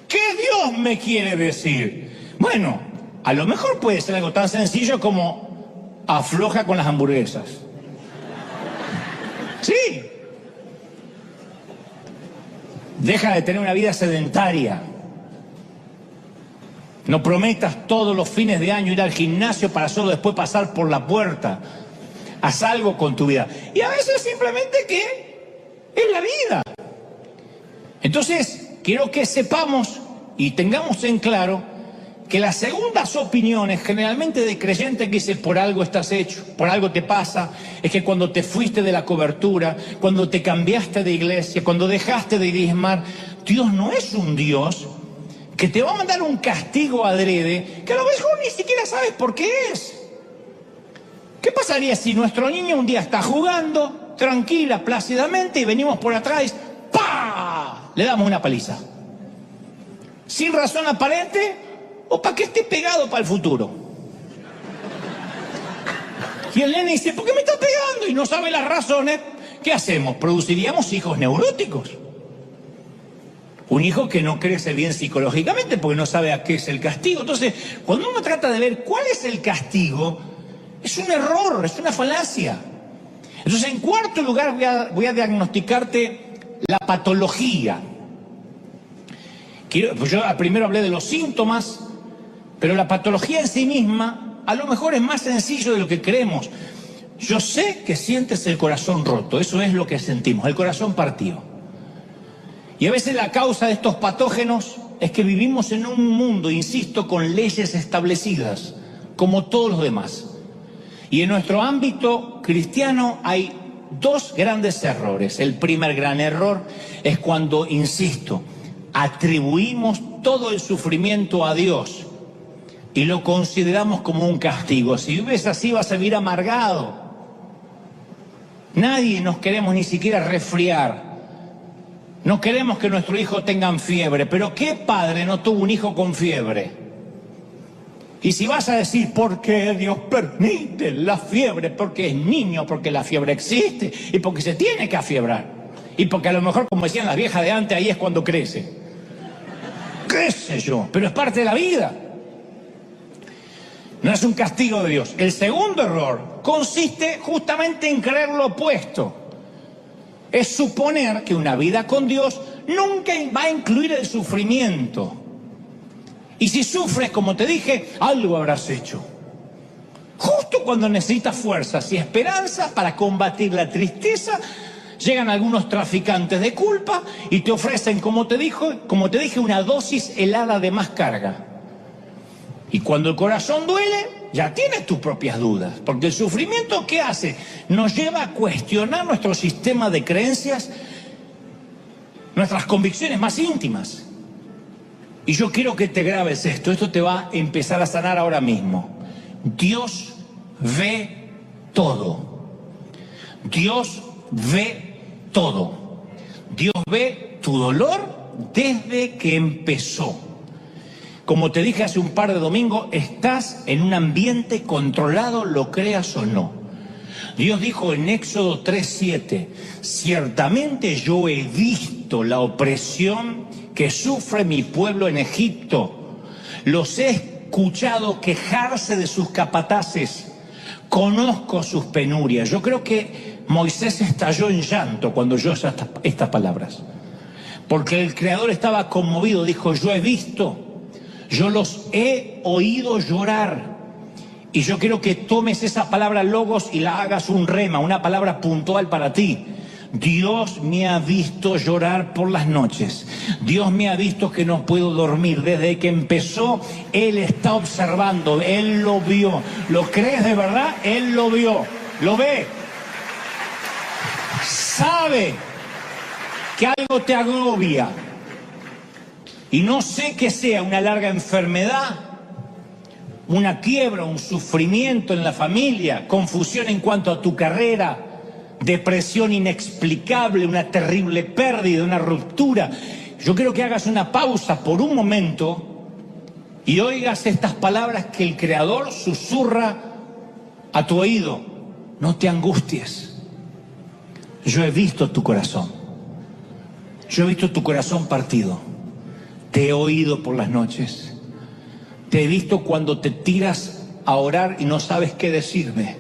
¿Qué Dios me quiere decir? Bueno, a lo mejor puede ser algo tan sencillo como afloja con las hamburguesas. Sí. Deja de tener una vida sedentaria. No prometas todos los fines de año ir al gimnasio para solo después pasar por la puerta. Haz algo con tu vida. Y a veces simplemente que es la vida. Entonces, quiero que sepamos y tengamos en claro que las segundas opiniones, generalmente de creyentes que dicen por algo estás hecho, por algo te pasa, es que cuando te fuiste de la cobertura, cuando te cambiaste de iglesia, cuando dejaste de diezmar, Dios no es un Dios que te va a mandar un castigo adrede, que a lo mejor ni siquiera sabes por qué es. ¿Qué pasaría si nuestro niño un día está jugando, tranquila, plácidamente, y venimos por atrás y ¡pah! Le damos una paliza? Sin razón aparente, o para que esté pegado para el futuro. Y el nene dice, ¿por qué me está pegando? Y no sabe las razones. ¿Qué hacemos? Produciríamos hijos neuróticos. Un hijo que no crece bien psicológicamente porque no sabe a qué es el castigo. Entonces, cuando uno trata de ver cuál es el castigo, es un error, es una falacia. Entonces, en cuarto lugar, voy a diagnosticarte la patología. Pues yo primero hablé de los síntomas, pero la patología en sí misma a lo mejor es más sencillo de lo que creemos. Yo sé que sientes el corazón roto, eso es lo que sentimos, el corazón partido. Y a veces la causa de estos patógenos es que vivimos en un mundo, insisto, con leyes establecidas, como todos los demás. Y en nuestro ámbito cristiano hay dos grandes errores. El primer gran error es cuando, insisto, atribuimos todo el sufrimiento a Dios y lo consideramos como un castigo. Si vives así vas a vivir amargado. Nadie nos queremos ni siquiera resfriar. No queremos que nuestro hijo tenga fiebre. Pero ¿qué padre no tuvo un hijo con fiebre? Y si vas a decir, ¿por qué Dios permite la fiebre? Porque es niño, porque la fiebre existe y porque se tiene que afiebrar. Y porque a lo mejor, como decían las viejas de antes, ahí es cuando crece. ¿Qué sé yo? Pero es parte de la vida. No es un castigo de Dios. El segundo error consiste justamente en creer lo opuesto. Es suponer que una vida con Dios nunca va a incluir el sufrimiento. Y si sufres, como te dije, algo habrás hecho. Justo cuando necesitas fuerzas y esperanza para combatir la tristeza, llegan algunos traficantes de culpa y te ofrecen, como te dije, una dosis helada de más carga. Y cuando el corazón duele, ya tienes tus propias dudas. Porque el sufrimiento, ¿qué hace? Nos lleva a cuestionar nuestro sistema de creencias, nuestras convicciones más íntimas. Y yo quiero que te grabes esto te va a empezar a sanar ahora mismo. Dios ve todo. Dios ve todo. Dios ve tu dolor desde que empezó. Como te dije hace un par de domingos, estás en un ambiente controlado, lo creas o no. Dios dijo en Éxodo 3:7, ciertamente yo he visto la opresión que sufre mi pueblo en Egipto. Los he escuchado quejarse de sus capataces. Conozco sus penurias. Yo creo que Moisés estalló en llanto cuando oyó estas palabras. Porque el Creador estaba conmovido. Dijo, yo he visto, yo los he oído llorar. Y yo quiero que tomes esa palabra logos y la hagas un rema, una palabra puntual para ti. Dios me ha visto llorar por las noches. Dios me ha visto que no puedo dormir. Desde que empezó, Él está observando. Él lo vio. ¿Lo crees de verdad? Él lo vio. Lo ve. Sabe que algo te agobia. Y no sé qué sea, una larga enfermedad, una quiebra, un sufrimiento en la familia, confusión en cuanto a tu carrera, depresión inexplicable, una terrible pérdida, una ruptura. Yo quiero que hagas una pausa por un momento y oigas estas palabras que el Creador susurra a tu oído. No te angusties. Yo he visto tu corazón. Yo he visto tu corazón partido. Te he oído por las noches. Te he visto cuando te tiras a orar y no sabes qué decirme.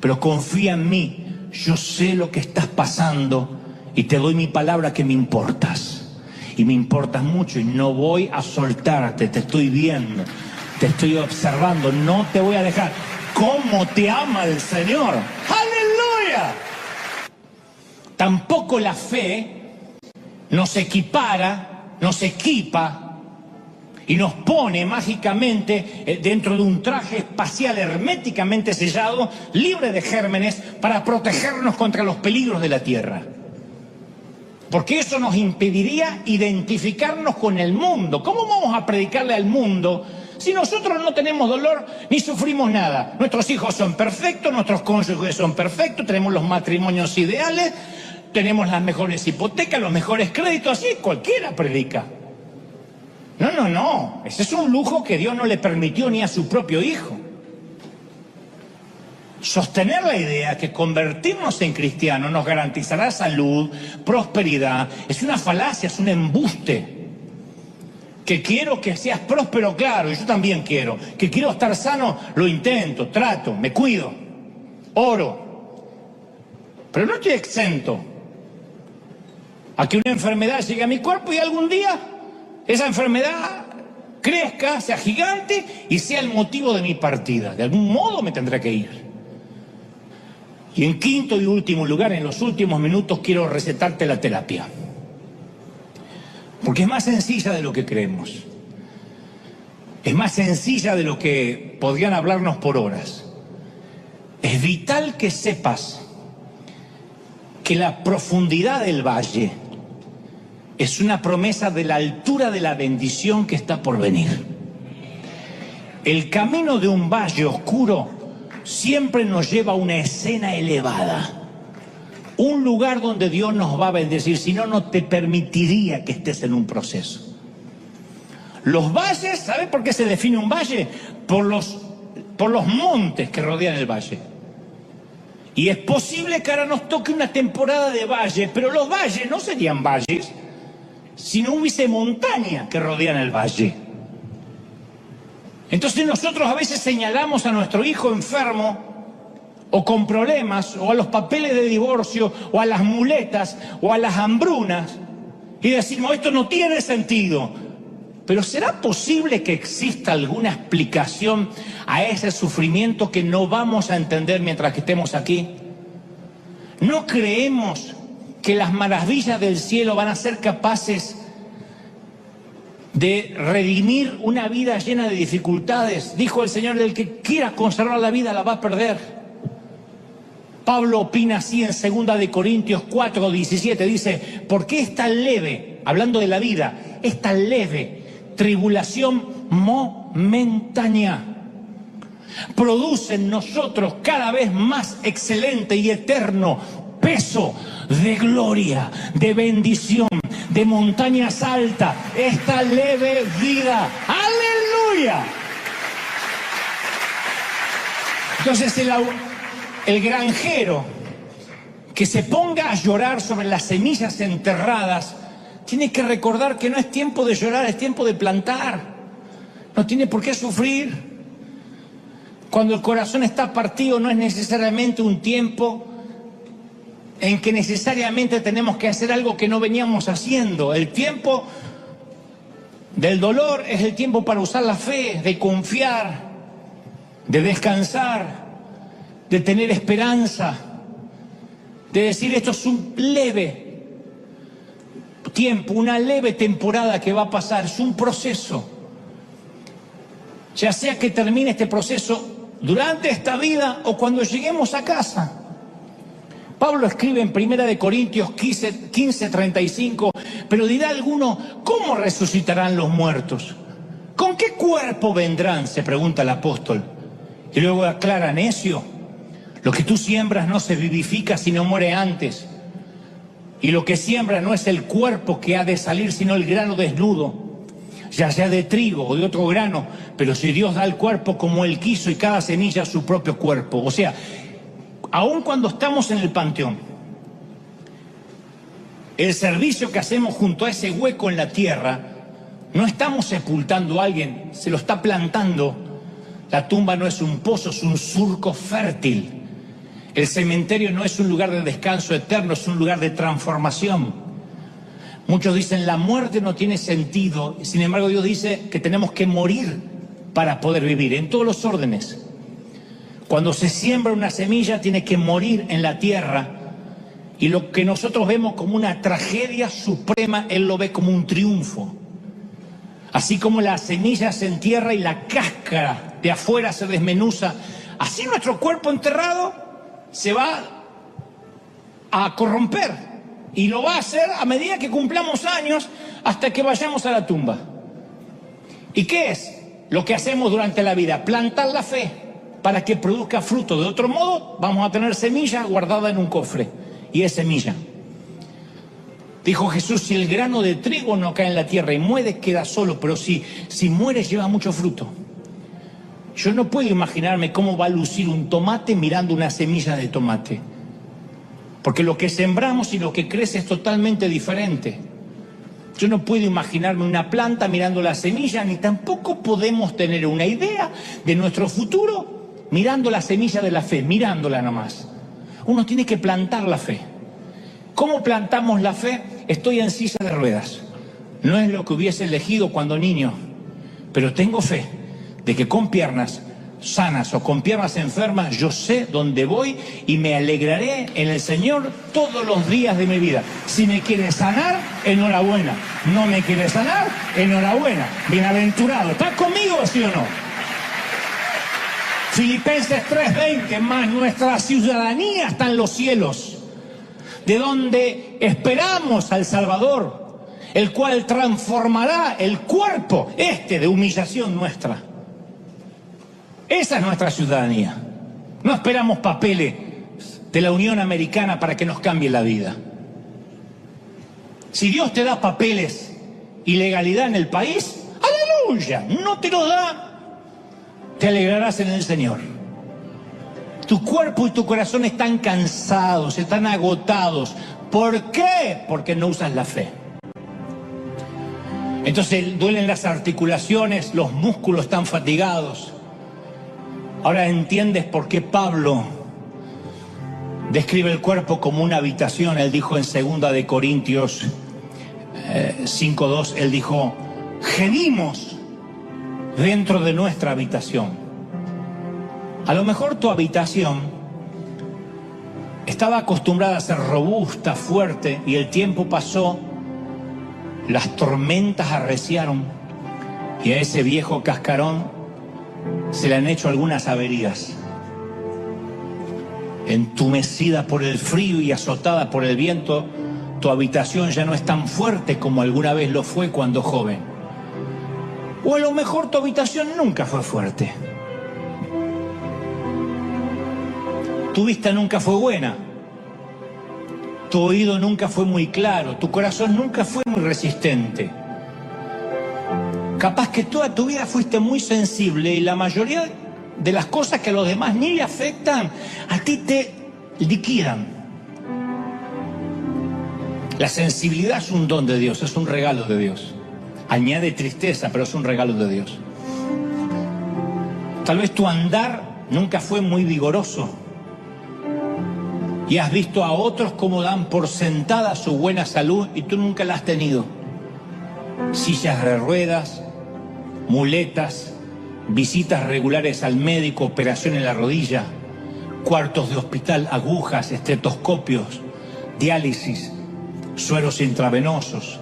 Pero confía en mí. Yo sé lo que estás pasando y te doy mi palabra que me importas. Y me importas mucho y no voy a soltarte. Te estoy viendo, te estoy observando. No te voy a dejar. ¿Cómo te ama el Señor? ¡Aleluya! Tampoco la fe nos equipara, nos equipa y nos pone mágicamente dentro de un traje espacial herméticamente sellado, libre de gérmenes, para protegernos contra los peligros de la tierra. Porque eso nos impediría identificarnos con el mundo. ¿Cómo vamos a predicarle al mundo si nosotros no tenemos dolor ni sufrimos nada? Nuestros hijos son perfectos, nuestros cónyuges son perfectos, tenemos los matrimonios ideales, tenemos las mejores hipotecas, los mejores créditos, así cualquiera predica. No. Ese es un lujo que Dios no le permitió ni a su propio hijo. Sostener la idea que convertirnos en cristianos nos garantizará salud, prosperidad, es una falacia, es un embuste. Que quiero que seas próspero, claro, y yo también quiero. Que quiero estar sano, lo intento, trato, me cuido, oro. Pero no estoy exento a que una enfermedad llegue a mi cuerpo y algún día esa enfermedad crezca, sea gigante y sea el motivo de mi partida. De algún modo me tendré que ir. Y en quinto y último lugar, en los últimos minutos, quiero recetarte la terapia. Porque es más sencilla de lo que creemos. Es más sencilla de lo que podrían hablarnos por horas. Es vital que sepas que la profundidad del valle es una promesa de la altura de la bendición que está por venir. El camino de un valle oscuro siempre nos lleva a una escena elevada. Un lugar donde Dios nos va a bendecir, si no, no te permitiría que estés en un proceso. Los valles, ¿sabes por qué se define un valle? Por los montes que rodean el valle. Y es posible que ahora nos toque una temporada de valle, pero los valles no serían valles si no hubiese montaña que rodean el valle. Entonces nosotros a veces señalamos a nuestro hijo enfermo o con problemas, o a los papeles de divorcio, o a las muletas, o a las hambrunas, y decimos, esto no tiene sentido. Pero ¿será posible que exista alguna explicación a ese sufrimiento que no vamos a entender mientras que estemos aquí? ¿No creemos que las maravillas del cielo van a ser capaces de redimir una vida llena de dificultades? Dijo el Señor, el que quiera conservar la vida la va a perder. Pablo opina así en 2 Corintios 4:17, dice, ¿por qué es tan leve, hablando de la vida, es tan leve, tribulación momentánea produce en nosotros cada vez más excelente y eterno peso de gloria, de bendición, de montañas altas, esta leve vida. ¡Aleluya! Entonces el granjero que se ponga a llorar sobre las semillas enterradas tiene que recordar que no es tiempo de llorar, es tiempo de plantar. No tiene por qué sufrir. Cuando el corazón está partido no es necesariamente un tiempo en que necesariamente tenemos que hacer algo que no veníamos haciendo. El tiempo del dolor es el tiempo para usar la fe, de confiar, de descansar, de tener esperanza, de decir esto es un leve tiempo, una leve temporada que va a pasar, es un proceso. Ya sea que termine este proceso durante esta vida o cuando lleguemos a casa. Pablo escribe en 1 Corintios 15:35, pero dirá alguno, ¿cómo resucitarán los muertos? ¿Con qué cuerpo vendrán?, se pregunta el apóstol. Y luego aclara, necio, lo que tú siembras no se vivifica sino muere antes. Y lo que siembra no es el cuerpo que ha de salir, sino el grano desnudo, ya sea de trigo o de otro grano, pero si Dios da el cuerpo como Él quiso y cada semilla su propio cuerpo. O sea, aun cuando estamos en el panteón, el servicio que hacemos junto a ese hueco en la tierra, no estamos sepultando a alguien, se lo está plantando. La tumba no es un pozo, es un surco fértil. El cementerio no es un lugar de descanso eterno, es un lugar de transformación. Muchos dicen la muerte no tiene sentido, sin embargo Dios dice que tenemos que morir para poder vivir, en todos los órdenes. Cuando se siembra una semilla tiene que morir en la tierra, y lo que nosotros vemos como una tragedia suprema, Él lo ve como un triunfo. Así como la semilla se entierra y la cáscara de afuera se desmenuza, así nuestro cuerpo enterrado se va a corromper. Y lo va a hacer a medida que cumplamos años hasta que vayamos a la tumba. ¿Y qué es lo que hacemos durante la vida? Plantar la fe para que produzca fruto. De otro modo, vamos a tener semilla guardada en un cofre. Y es semilla. Dijo Jesús, si el grano de trigo no cae en la tierra y muere, queda solo. Pero si muere, lleva mucho fruto. Yo no puedo imaginarme cómo va a lucir un tomate mirando una semilla de tomate. Porque lo que sembramos y lo que crece es totalmente diferente. Yo no puedo imaginarme una planta mirando la semilla, ni tampoco podemos tener una idea de nuestro futuro mirando la semilla de la fe, mirándola nomás. Uno tiene que plantar la fe. ¿Cómo plantamos la fe? Estoy en silla de ruedas. No es lo que hubiese elegido cuando niño, pero tengo fe de que con piernas sanas o con piernas enfermas, yo sé dónde voy y me alegraré en el Señor todos los días de mi vida. Si me quiere sanar, enhorabuena. No me quiere sanar, enhorabuena. Bienaventurado. ¿Estás conmigo, sí o no? Filipenses 3:20, más nuestra ciudadanía está en los cielos, de donde esperamos al Salvador, el cual transformará el cuerpo de humillación nuestra. Esa es nuestra ciudadanía. No esperamos papeles de la Unión Americana para que nos cambie la vida. Si Dios te da papeles y legalidad en el país, ¡aleluya! No te lo da, te alegrarás en el Señor. Tu cuerpo y tu corazón están cansados, están agotados. ¿Por qué? Porque no usas la fe. Entonces duelen las articulaciones, los músculos están fatigados. Ahora entiendes por qué Pablo describe el cuerpo como una habitación. Él dijo en 2 Corintios 5:2, él dijo, gemimos dentro de nuestra habitación. A lo mejor tu habitación estaba acostumbrada a ser robusta, fuerte, y el tiempo pasó, las tormentas arreciaron, y a ese viejo cascarón se le han hecho algunas averías. Entumecida por el frío y azotada por el viento, tu habitación ya no es tan fuerte como alguna vez lo fue cuando joven. O a lo mejor tu habitación nunca fue fuerte. Tu vista nunca fue buena. Tu oído nunca fue muy claro. Tu corazón nunca fue muy resistente. Capaz que toda tu vida fuiste muy sensible y la mayoría de las cosas que a los demás ni le afectan, a ti te liquidan. La sensibilidad es un don de Dios, es un regalo de Dios. Añade tristeza, pero es un regalo de Dios. Tal vez tu andar nunca fue muy vigoroso y has visto a otros como dan por sentada su buena salud y tú nunca la has tenido. Sillas de ruedas, muletas, visitas regulares al médico, operación en la rodilla, cuartos de hospital, agujas, estetoscopios, diálisis, sueros intravenosos.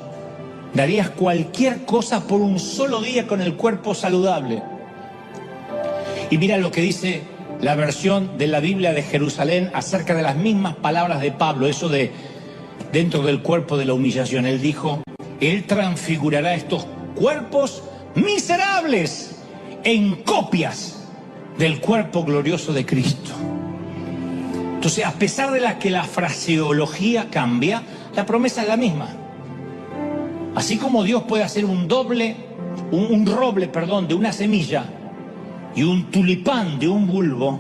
Darías cualquier cosa por un solo día con el cuerpo saludable. Y mira lo que dice la versión de la Biblia de Jerusalén acerca de las mismas palabras de Pablo, eso de dentro del cuerpo de la humillación. Él dijo, Él transfigurará estos cuerpos miserables en copias del cuerpo glorioso de Cristo. Entonces, a pesar de que la fraseología cambia, la promesa es la misma. Así como Dios puede hacer un roble, de una semilla y un tulipán de un bulbo,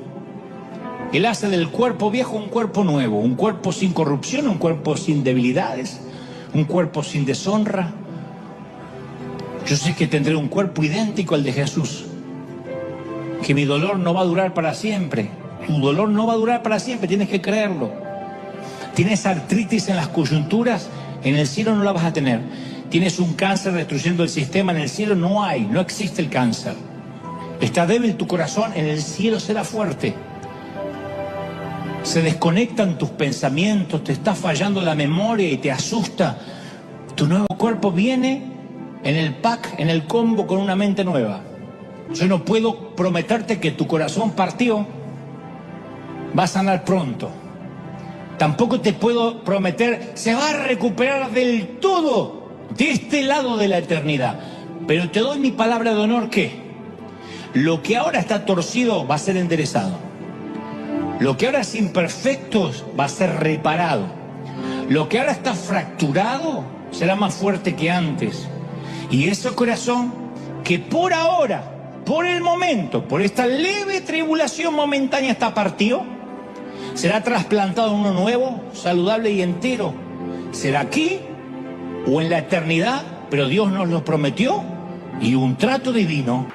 Él hace del cuerpo viejo un cuerpo nuevo, un cuerpo sin corrupción, un cuerpo sin debilidades, un cuerpo sin deshonra. Yo sé que tendré un cuerpo idéntico al de Jesús, que mi dolor no va a durar para siempre. Tu dolor no va a durar para siempre, tienes que creerlo. Tienes artritis en las coyunturas, en el cielo no la vas a tener. Tienes un cáncer destruyendo el sistema, en el cielo no existe el cáncer. Está débil tu corazón, en el cielo será fuerte. Se desconectan tus pensamientos, te está fallando la memoria y te asusta. Tu nuevo cuerpo viene en el pack, en el combo, con una mente nueva. Yo no puedo prometerte que tu corazón partió va a sanar pronto. Tampoco te puedo prometer se va a recuperar del todo de este lado de la eternidad. Pero te doy mi palabra de honor que lo que ahora está torcido va a ser enderezado. Lo que ahora es imperfecto va a ser reparado. Lo que ahora está fracturado será más fuerte que antes. Y ese corazón que por ahora, por el momento, por esta leve tribulación momentánea está partido, será trasplantado en uno nuevo, saludable y entero. Será aquí o en la eternidad, pero Dios nos lo prometió y un trato divino.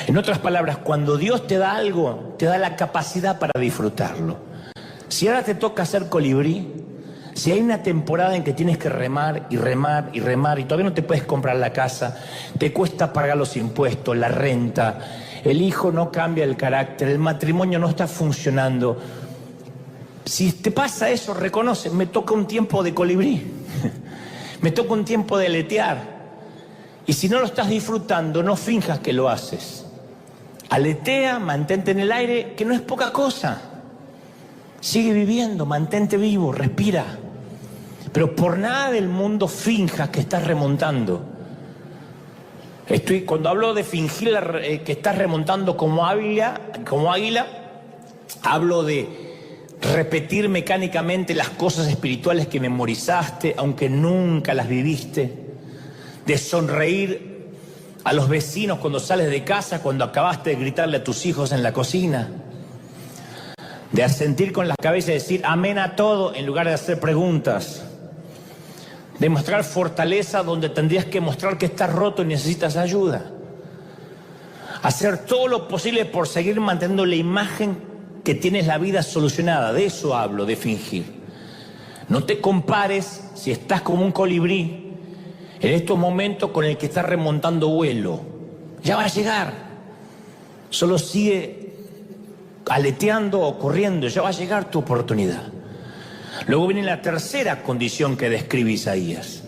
En otras palabras, cuando Dios te da algo, te da la capacidad para disfrutarlo. Si ahora te toca hacer colibrí, si hay una temporada en que tienes que remar y remar y remar y todavía no te puedes comprar la casa, te cuesta pagar los impuestos, la renta, el hijo no cambia el carácter, el matrimonio no está funcionando. Si te pasa eso, reconoce, me toca un tiempo de colibrí, me toca un tiempo de aletear. Y si no lo estás disfrutando, no finjas que lo haces. Aletea, mantente en el aire, que no es poca cosa. Sigue viviendo, mantente vivo, respira. Pero por nada del mundo finjas que estás remontando. Cuando hablo de fingir que estás remontando como águila, hablo de repetir mecánicamente las cosas espirituales que memorizaste, aunque nunca las viviste. De sonreír a los vecinos cuando sales de casa, cuando acabaste de gritarle a tus hijos en la cocina. De asentir con la cabeza y decir amén a todo en lugar de hacer preguntas. De mostrar fortaleza donde tendrías que mostrar que estás roto y necesitas ayuda. Hacer todo lo posible por seguir manteniendo la imagen que tienes la vida solucionada. De eso hablo, de fingir. No te compares si estás como un colibrí en estos momentos con el que estás remontando vuelo. Ya va a llegar. Solo sigue aleteando o corriendo, ya va a llegar tu oportunidad. Luego viene la tercera condición que describe Isaías.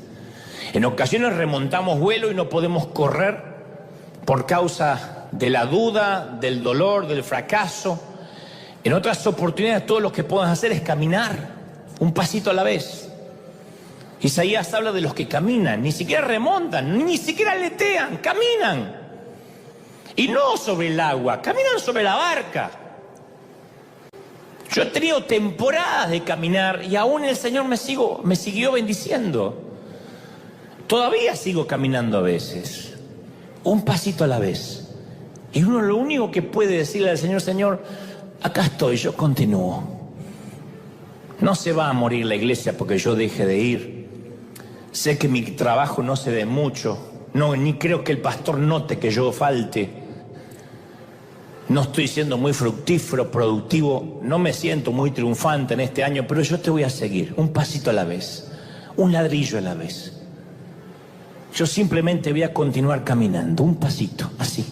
En ocasiones remontamos vuelo y no podemos correr por causa de la duda, del dolor, del fracaso. En otras oportunidades todo lo que podemos hacer es caminar. un pasito a la vez. Isaías habla de los que caminan, ni siquiera remontan, ni siquiera aletean, caminan. Y no sobre el agua, caminan sobre la barca. Yo he tenido temporadas de caminar y aún el Señor me siguió bendiciendo. Todavía sigo caminando a veces, un pasito a la vez. Y uno lo único que puede decirle al Señor: Señor, acá estoy, yo continúo. No se va a morir la iglesia porque yo deje de ir. Sé que mi trabajo no se ve mucho, ni creo que el pastor note que yo falte. No estoy siendo muy fructífero, productivo, no me siento muy triunfante en este año, pero yo te voy a seguir, un pasito a la vez, un ladrillo a la vez. Yo simplemente voy a continuar caminando, un pasito, así.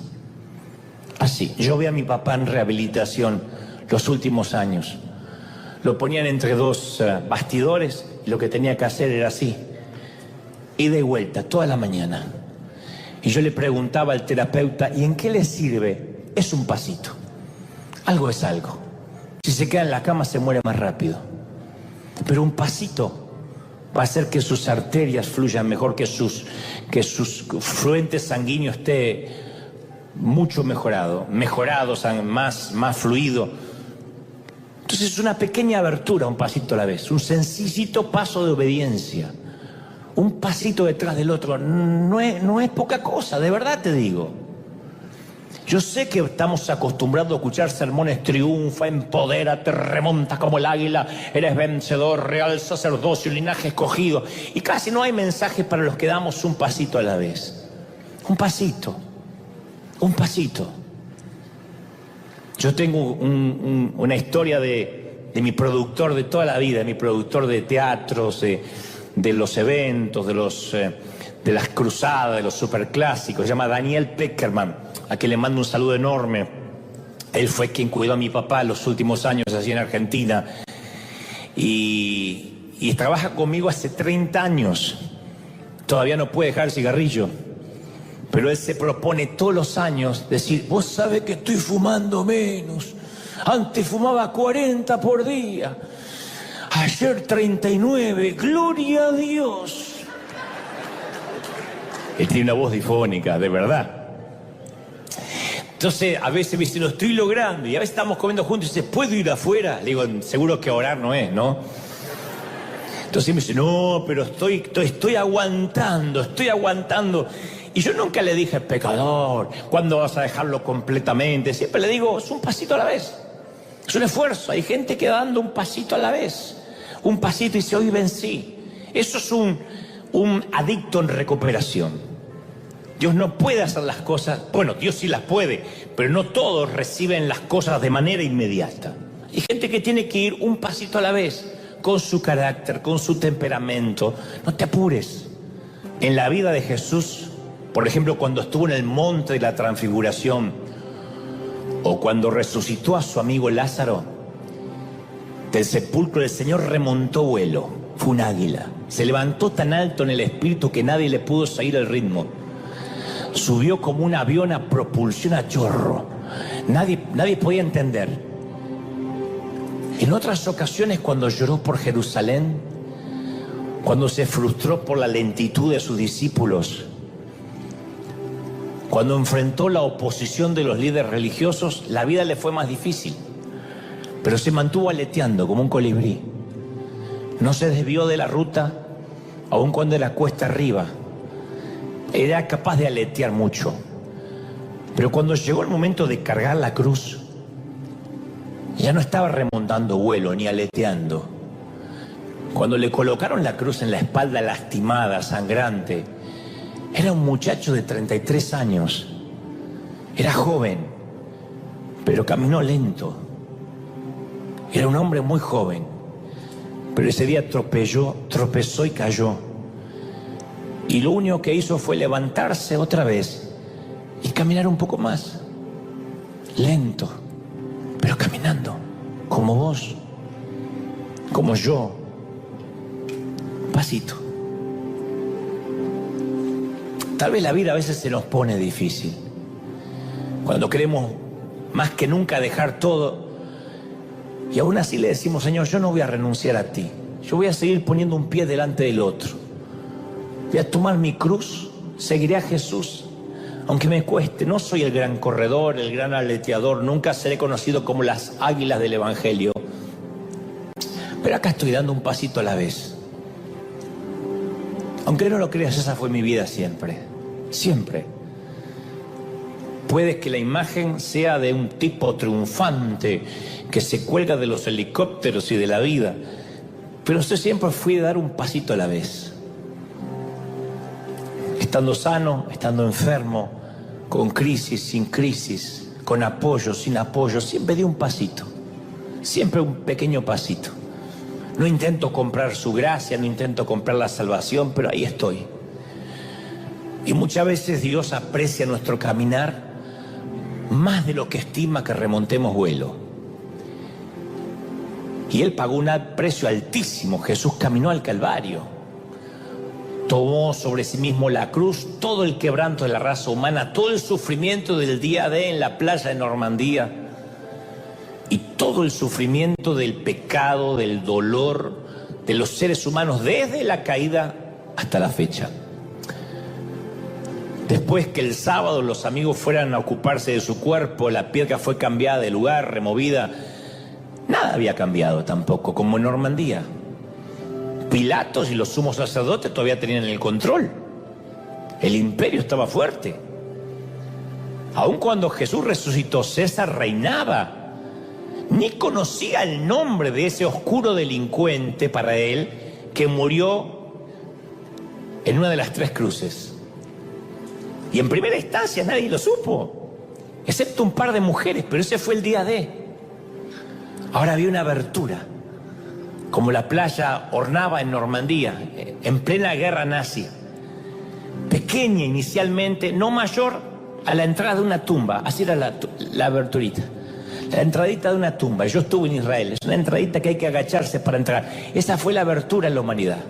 Así. Yo vi a mi papá en rehabilitación los últimos años. Lo ponían entre dos bastidores y lo que tenía que hacer era así, ida y vuelta, toda la mañana. Y yo le preguntaba al terapeuta: ¿y en qué le sirve? Es un pasito. Algo es algo. Si se queda en la cama se muere más rápido. Pero un pasito va a hacer que sus arterias fluyan mejor, que sus fluentes sanguíneos esté mucho mejorado, más fluido. Entonces es una pequeña abertura, un pasito a la vez, un sencillito paso de obediencia, un pasito detrás del otro. No es poca cosa, de verdad te digo. Yo sé que estamos acostumbrados a escuchar sermones: triunfa, empodérate, remonta como el águila, eres vencedor, real sacerdocio, linaje escogido. Y casi no hay mensajes para los que damos un pasito a la vez. Un pasito, un pasito. Yo tengo una historia de mi productor de toda la vida, mi productor de teatros, de los eventos, de las cruzadas, de los superclásicos. Se llama Daniel Peckerman, a quien le mando un saludo enorme. Él fue quien cuidó a mi papá los últimos años allí en Argentina. Y trabaja conmigo hace 30 años. Todavía no puede dejar el cigarrillo. Pero él se propone todos los años decir: vos sabés que estoy fumando menos. Antes fumaba 40 por día. Ayer 39. ¡Gloria a Dios! Él tiene una voz difónica, de verdad. Entonces, a veces me dice: lo estoy logrando. Y a veces estamos comiendo juntos y dice: ¿puedo ir afuera? Le digo: seguro que orar no es, ¿no? Entonces me dice: no, pero estoy aguantando. Y yo nunca le dije: pecador, ¿cuándo vas a dejarlo completamente? Siempre le digo: es un pasito a la vez. Es un esfuerzo. Hay gente que va dando un pasito a la vez. Un pasito y dice: hoy vencí. Eso es un adicto en recuperación. Dios no puede hacer las cosas, bueno, Dios sí las puede, pero no todos reciben las cosas de manera inmediata. Hay gente que tiene que ir un pasito a la vez, con su carácter, con su temperamento. No te apures. En la vida de Jesús, por ejemplo, cuando estuvo en el monte de la transfiguración, o cuando resucitó a su amigo Lázaro, del sepulcro del Señor remontó vuelo, fue un águila. Se levantó tan alto en el espíritu que nadie le pudo seguir el ritmo. Subió como un avión a propulsión a chorro. Nadie podía entender. En otras ocasiones, cuando lloró por Jerusalén, cuando se frustró por la lentitud de sus discípulos, cuando enfrentó la oposición de los líderes religiosos, la vida le fue más difícil. Pero se mantuvo aleteando como un colibrí. No se desvió de la ruta, aun cuando era cuesta arriba. Era capaz de aletear mucho. Pero cuando llegó el momento de cargar la cruz, ya no estaba remontando vuelo ni aleteando. Cuando le colocaron la cruz en la espalda lastimada, sangrante, era un muchacho de 33 años. Era joven, pero caminó lento. Era un hombre muy joven, pero ese día tropezó y cayó. Y lo único que hizo fue levantarse otra vez y caminar un poco más. Lento, pero caminando. Como vos, como yo. Pasito. Tal vez la vida a veces se nos pone difícil. Cuando queremos más que nunca dejar todo. Y aún así le decimos: Señor, yo no voy a renunciar a ti. yo voy a seguir poniendo un pie delante del otro. Voy a tomar mi cruz, seguiré a Jesús, aunque me cueste. No soy el gran corredor, el gran aleteador, nunca seré conocido como las águilas del Evangelio. Pero acá estoy dando un pasito a la vez. Aunque no lo creas, esa fue mi vida siempre. Siempre. Puede que la imagen sea de un tipo triunfante que se cuelga de los helicópteros y de la vida, pero yo siempre fui a dar un pasito a la vez. Estando sano, estando enfermo, con crisis, sin crisis, con apoyo, sin apoyo, siempre di un pasito. Siempre un pequeño pasito. No intento comprar su gracia, no intento comprar la salvación, pero ahí estoy. Y muchas veces Dios aprecia nuestro caminar más de lo que estima que remontemos vuelo. Y Él pagó un precio altísimo. Jesús caminó al Calvario. Tomó sobre sí mismo la cruz, todo el quebranto de la raza humana, todo el sufrimiento del día D en la playa de Normandía y todo el sufrimiento del pecado, del dolor de los seres humanos desde la caída hasta la fecha. Después que el sábado los amigos fueran a ocuparse de su cuerpo, la piedra fue cambiada de lugar, removida. Nada había cambiado tampoco, como en Normandía. Pilatos y los sumos sacerdotes todavía tenían el control. El imperio estaba fuerte. Aun cuando Jesús resucitó, César reinaba. Ni conocía el nombre de ese oscuro delincuente para él que murió en una de las 3 cruces. Y en primera instancia nadie lo supo, excepto un par de mujeres, pero ese fue el día D. Ahora había una abertura, como la playa Ornava en Normandía, en plena guerra nazi. Pequeña inicialmente, no mayor a la entrada de una tumba. Así era la aberturita, la entradita de una tumba. Yo estuve en Israel, es una entradita que hay que agacharse para entrar. Esa fue la abertura en la humanidad.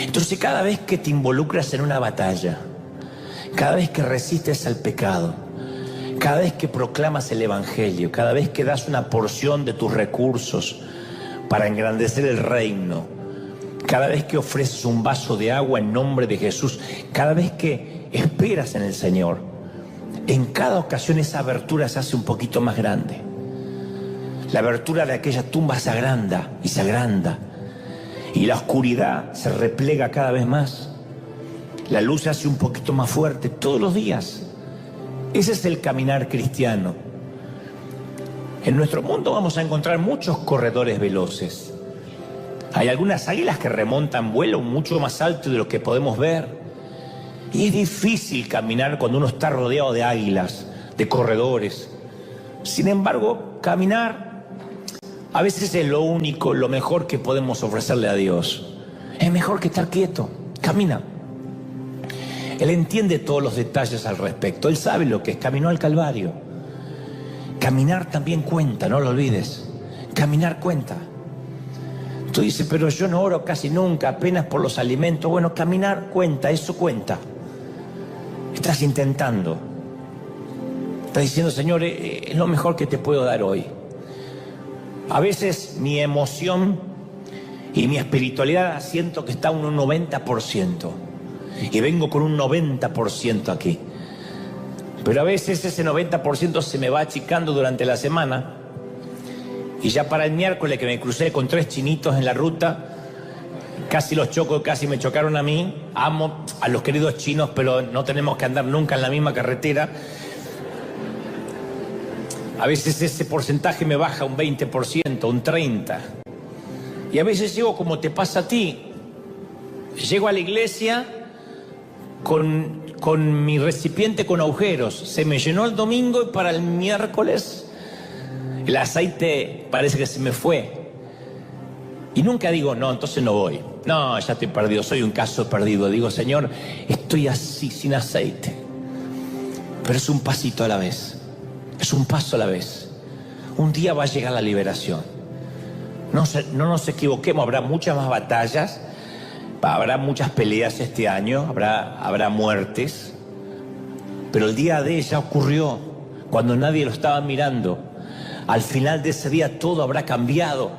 Entonces cada vez que te involucras en una batalla, cada vez que resistes al pecado, cada vez que proclamas el Evangelio, cada vez que das una porción de tus recursos para engrandecer el reino, cada vez que ofreces un vaso de agua en nombre de Jesús, cada vez que esperas en el Señor, en cada ocasión esa abertura se hace un poquito más grande. La abertura de aquella tumba se agranda y se agranda, y la oscuridad se replega cada vez más. La luz se hace un poquito más fuerte todos los días. Ese es el caminar cristiano. En nuestro mundo vamos a encontrar muchos corredores veloces. Hay algunas águilas que remontan vuelo mucho más alto de lo que podemos ver. Y es difícil caminar cuando uno está rodeado de águilas, de corredores. Sin embargo, caminar a veces es lo único, lo mejor que podemos ofrecerle a Dios. Es mejor que estar quieto. Camina. Él entiende todos los detalles al respecto. Él sabe lo que es. Caminó al Calvario. Caminar también cuenta, no lo olvides. Caminar cuenta. Tú dices, pero yo no oro casi nunca, apenas por los alimentos. Bueno, caminar cuenta, eso cuenta. Estás intentando. Estás diciendo, Señor, es lo mejor que te puedo dar hoy. A veces mi emoción y mi espiritualidad siento que está un 90%. Y vengo con un 90% aquí. Pero a veces ese 90% se me va achicando durante la semana. Y ya para el miércoles que me crucé con 3 chinitos en la ruta, casi los choco, casi me chocaron a mí. Amo a los queridos chinos, pero no tenemos que andar nunca en la misma carretera. A veces ese porcentaje me baja un 20%, un 30%. Y a veces llego como te pasa a ti. Llego a la iglesia con mi recipiente con agujeros. Se me llenó el domingo y para el miércoles el aceite parece que se me fue. Y nunca digo, no, entonces no voy. No, ya estoy perdido, soy un caso perdido. Digo, Señor, estoy así, sin aceite. Pero es un pasito a la vez. Es un paso a la vez. Un día va a llegar la liberación. No nos equivoquemos, habrá muchas más batallas. Habrá muchas peleas este año, habrá muertes, pero el día D ya ocurrió, cuando nadie lo estaba mirando. Al final de ese día todo habrá cambiado.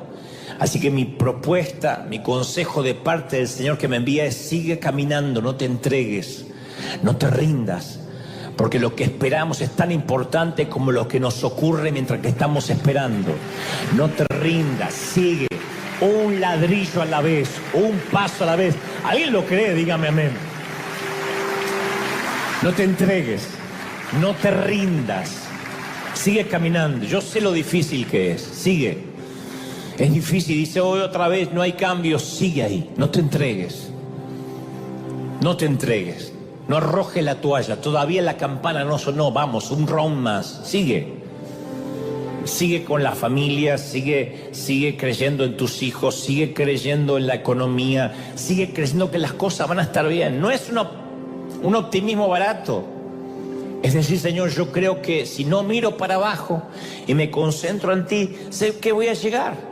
Así que mi propuesta, mi consejo de parte del Señor que me envía es: sigue caminando, no te entregues, no te rindas, porque lo que esperamos es tan importante como lo que nos ocurre mientras que estamos esperando. No te rindas, sigue, un ladrillo a la vez, un paso a la vez. ¿Alguien lo cree? Dígame amén. No te entregues, no te rindas, sigue caminando. Yo sé lo difícil que es, sigue. Es difícil, dice hoy otra vez, no hay cambio, sigue ahí, no te entregues. No te entregues, no arrojes la toalla, todavía la campana no sonó, vamos, un round más, sigue. Sigue con la familia, sigue creyendo en tus hijos, sigue creyendo en la economía, sigue creyendo que las cosas van a estar bien. No es un optimismo barato. Es decir, Señor, yo creo que si no miro para abajo y me concentro en ti, sé que voy a llegar.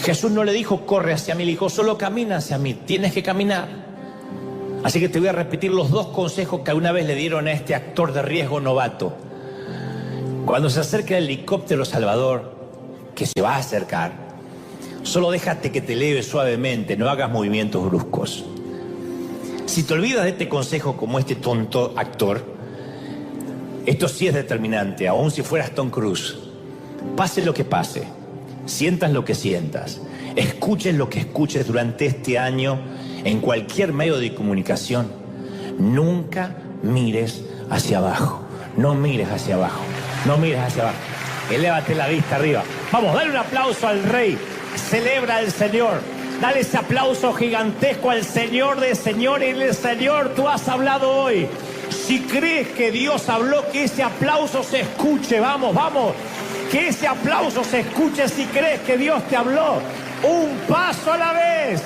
Jesús no le dijo, corre hacia mí, le dijo, solo camina hacia mí, tienes que caminar. Así que te voy a repetir los dos consejos que alguna vez le dieron a este actor de riesgo novato. Cuando se acerque el helicóptero Salvador, que se va a acercar, solo déjate que te eleve suavemente, no hagas movimientos bruscos. Si te olvidas de este consejo como este tonto actor, esto sí es determinante, aun si fueras Tom Cruise. Pase lo que pase, sientas lo que sientas, escuches lo que escuches durante este año, en cualquier medio de comunicación, nunca mires hacia abajo, no mires hacia abajo, no mires hacia abajo, elévate la vista arriba. Vamos, dale un aplauso al Rey, celebra al Señor, dale ese aplauso gigantesco al Señor de señores y del Señor, tú has hablado hoy. Si crees que Dios habló, que ese aplauso se escuche, vamos, vamos, que ese aplauso se escuche si crees que Dios te habló. Un paso a la vez.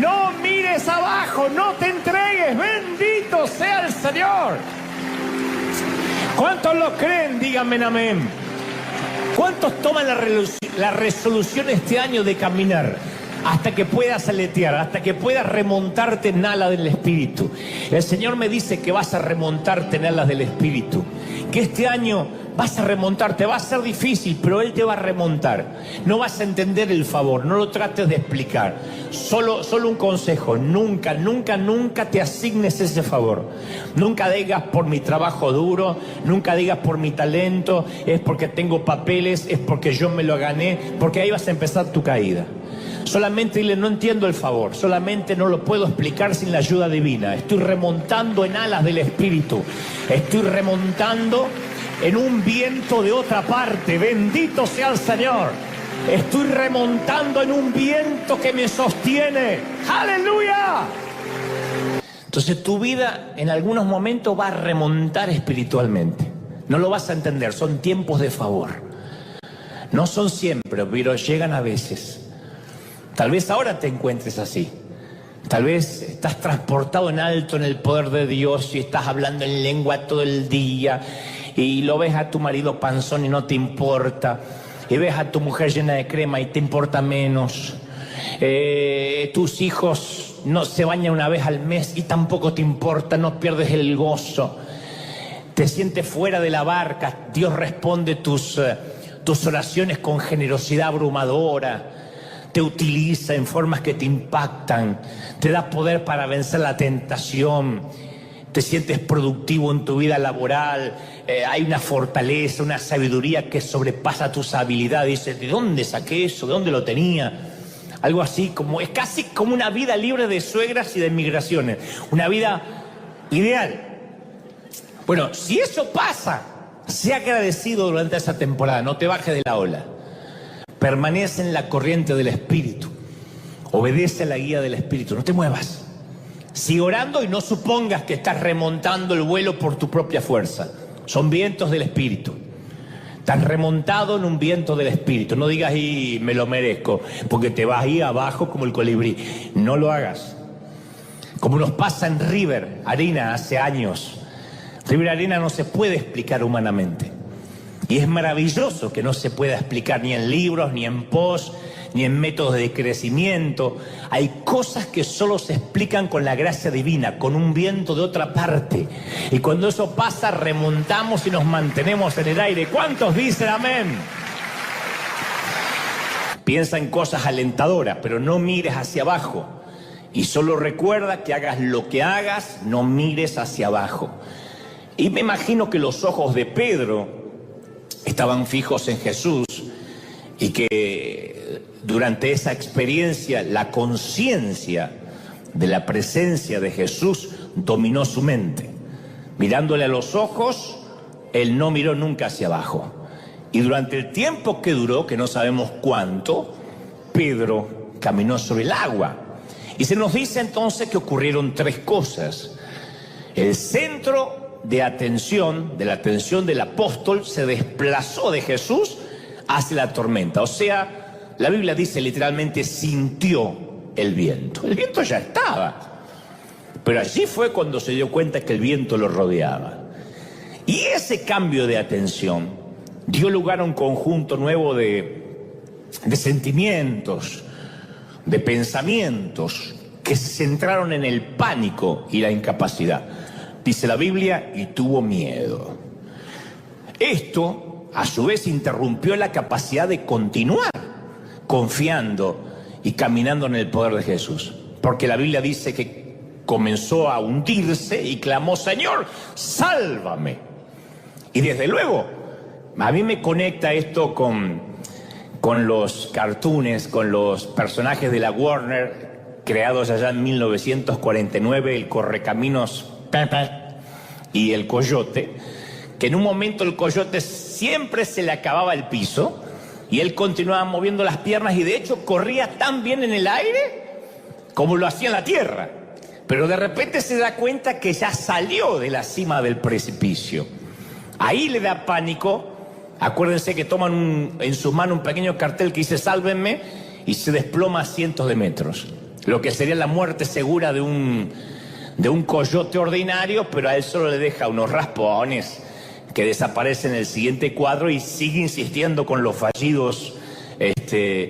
No mires abajo, no te entregues, bendito sea el Señor. ¿Cuántos lo creen? Díganme amén. ¿Cuántos toman la resolución este año de caminar hasta que puedas aletear, hasta que puedas remontarte en alas del Espíritu? El Señor me dice que vas a remontarte en alas del Espíritu, que este año vas a remontarte, va a ser difícil, pero Él te va a remontar. No vas a entender el favor, no lo trates de explicar. Solo un consejo, nunca, nunca, nunca te asignes ese favor. Nunca digas por mi trabajo duro, nunca digas por mi talento, es porque tengo papeles, es porque yo me lo gané, porque ahí vas a empezar tu caída. Solamente dile, no entiendo el favor, solamente no lo puedo explicar sin la ayuda divina. Estoy remontando en alas del Espíritu, estoy remontando en un viento de otra parte, bendito sea el Señor. Estoy remontando en un viento que me sostiene, ¡aleluya! Entonces tu vida en algunos momentos va a remontar espiritualmente. No lo vas a entender, son tiempos de favor. No son siempre, pero llegan a veces. Tal vez ahora te encuentres así. Tal vez estás transportado en alto en el poder de Dios y estás hablando en lengua todo el día y lo ves a tu marido panzón y no te importa, y ves a tu mujer llena de crema y te importa menos, tus hijos no se bañan una vez al mes y tampoco te importa, no pierdes el gozo, te sientes fuera de la barca. Dios responde tus oraciones con generosidad abrumadora, te utiliza en formas que te impactan, te da poder para vencer la tentación, te sientes productivo en tu vida laboral, hay una fortaleza, una sabiduría que sobrepasa tus habilidades. Dices, ¿de dónde saqué eso? ¿De dónde lo tenía? Algo así, como es casi como una vida libre de suegras y de migraciones, una vida ideal. Bueno, si eso pasa, sé agradecido durante esa temporada, no te bajes de la ola. Permanece en la corriente del Espíritu. Obedece a la guía del Espíritu. No te muevas. Sigue orando y no supongas que estás remontando el vuelo por tu propia fuerza. Son vientos del Espíritu. Estás remontado en un viento del Espíritu. No digas, y me lo merezco, porque te vas ahí abajo como el colibrí. No lo hagas. Como nos pasa en River Arena hace años. River Arena no se puede explicar humanamente. Y es maravilloso que no se pueda explicar ni en libros, ni en posts, ni en métodos de crecimiento. Hay cosas que solo se explican con la gracia divina, con un viento de otra parte. Y cuando eso pasa, remontamos y nos mantenemos en el aire. ¿Cuántos dicen amén? Piensa en cosas alentadoras, pero no mires hacia abajo. Y solo recuerda que hagas lo que hagas, no mires hacia abajo. Y me imagino que los ojos de Pedro estaban fijos en Jesús y que durante esa experiencia la conciencia de la presencia de Jesús dominó su mente. Mirándole a los ojos, él no miró nunca hacia abajo. Y durante el tiempo que duró, que no sabemos cuánto, Pedro caminó sobre el agua. Y se nos dice entonces que ocurrieron tres cosas. El centro de atención, de la atención del apóstol, se desplazó de Jesús hacia la tormenta. O sea, la Biblia dice literalmente sintió el viento. El viento ya estaba, pero allí fue cuando se dio cuenta que el viento lo rodeaba. Y ese cambio de atención dio lugar a un conjunto nuevo de sentimientos, de pensamientos que se centraron en el pánico y la incapacidad. Dice la Biblia, y tuvo miedo. Esto, a su vez, interrumpió la capacidad de continuar confiando y caminando en el poder de Jesús. Porque la Biblia dice que comenzó a hundirse y clamó, Señor, sálvame. Y desde luego, a mí me conecta esto con los cartoons, con los personajes de la Warner, creados allá en 1949, el Correcaminos Pepe y el Coyote, que en un momento el Coyote siempre se le acababa el piso y él continuaba moviendo las piernas y de hecho corría tan bien en el aire como lo hacía en la tierra. Pero de repente se da cuenta que ya salió de la cima del precipicio. Ahí le da pánico. Acuérdense que toman en sus manos un pequeño cartel que dice sálvenme y se desploma a cientos de metros. Lo que sería la muerte segura de un coyote ordinario, pero a él solo le deja unos raspones que desaparecen en el siguiente cuadro y sigue insistiendo con los fallidos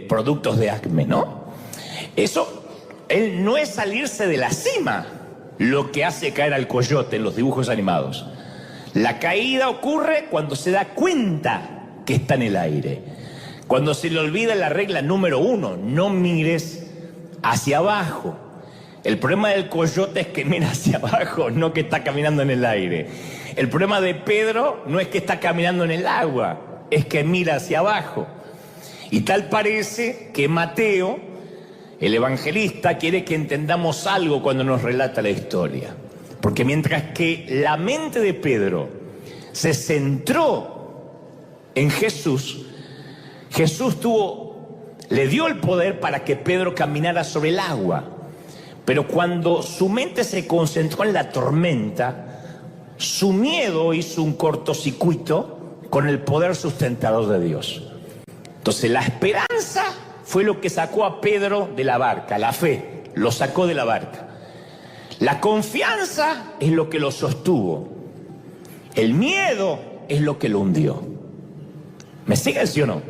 productos de Acme, ¿no? Eso, él no es salirse de la cima lo que hace caer al coyote en los dibujos animados. La caída ocurre cuando se da cuenta que está en el aire. Cuando se le olvida la regla número 1, no mires hacia abajo. El problema del coyote es que mira hacia abajo, no que está caminando en el aire. El problema de Pedro no es que está caminando en el agua, es que mira hacia abajo. Y tal parece que Mateo, el evangelista, quiere que entendamos algo cuando nos relata la historia. Porque mientras que la mente de Pedro se centró en Jesús, Jesús le dio el poder para que Pedro caminara sobre el agua. Pero cuando su mente se concentró en la tormenta, su miedo hizo un cortocircuito con el poder sustentador de Dios. Entonces la esperanza fue lo que sacó a Pedro de la barca, la fe lo sacó de la barca. La confianza es lo que lo sostuvo. El miedo es lo que lo hundió. ¿Me siguen, sí o no?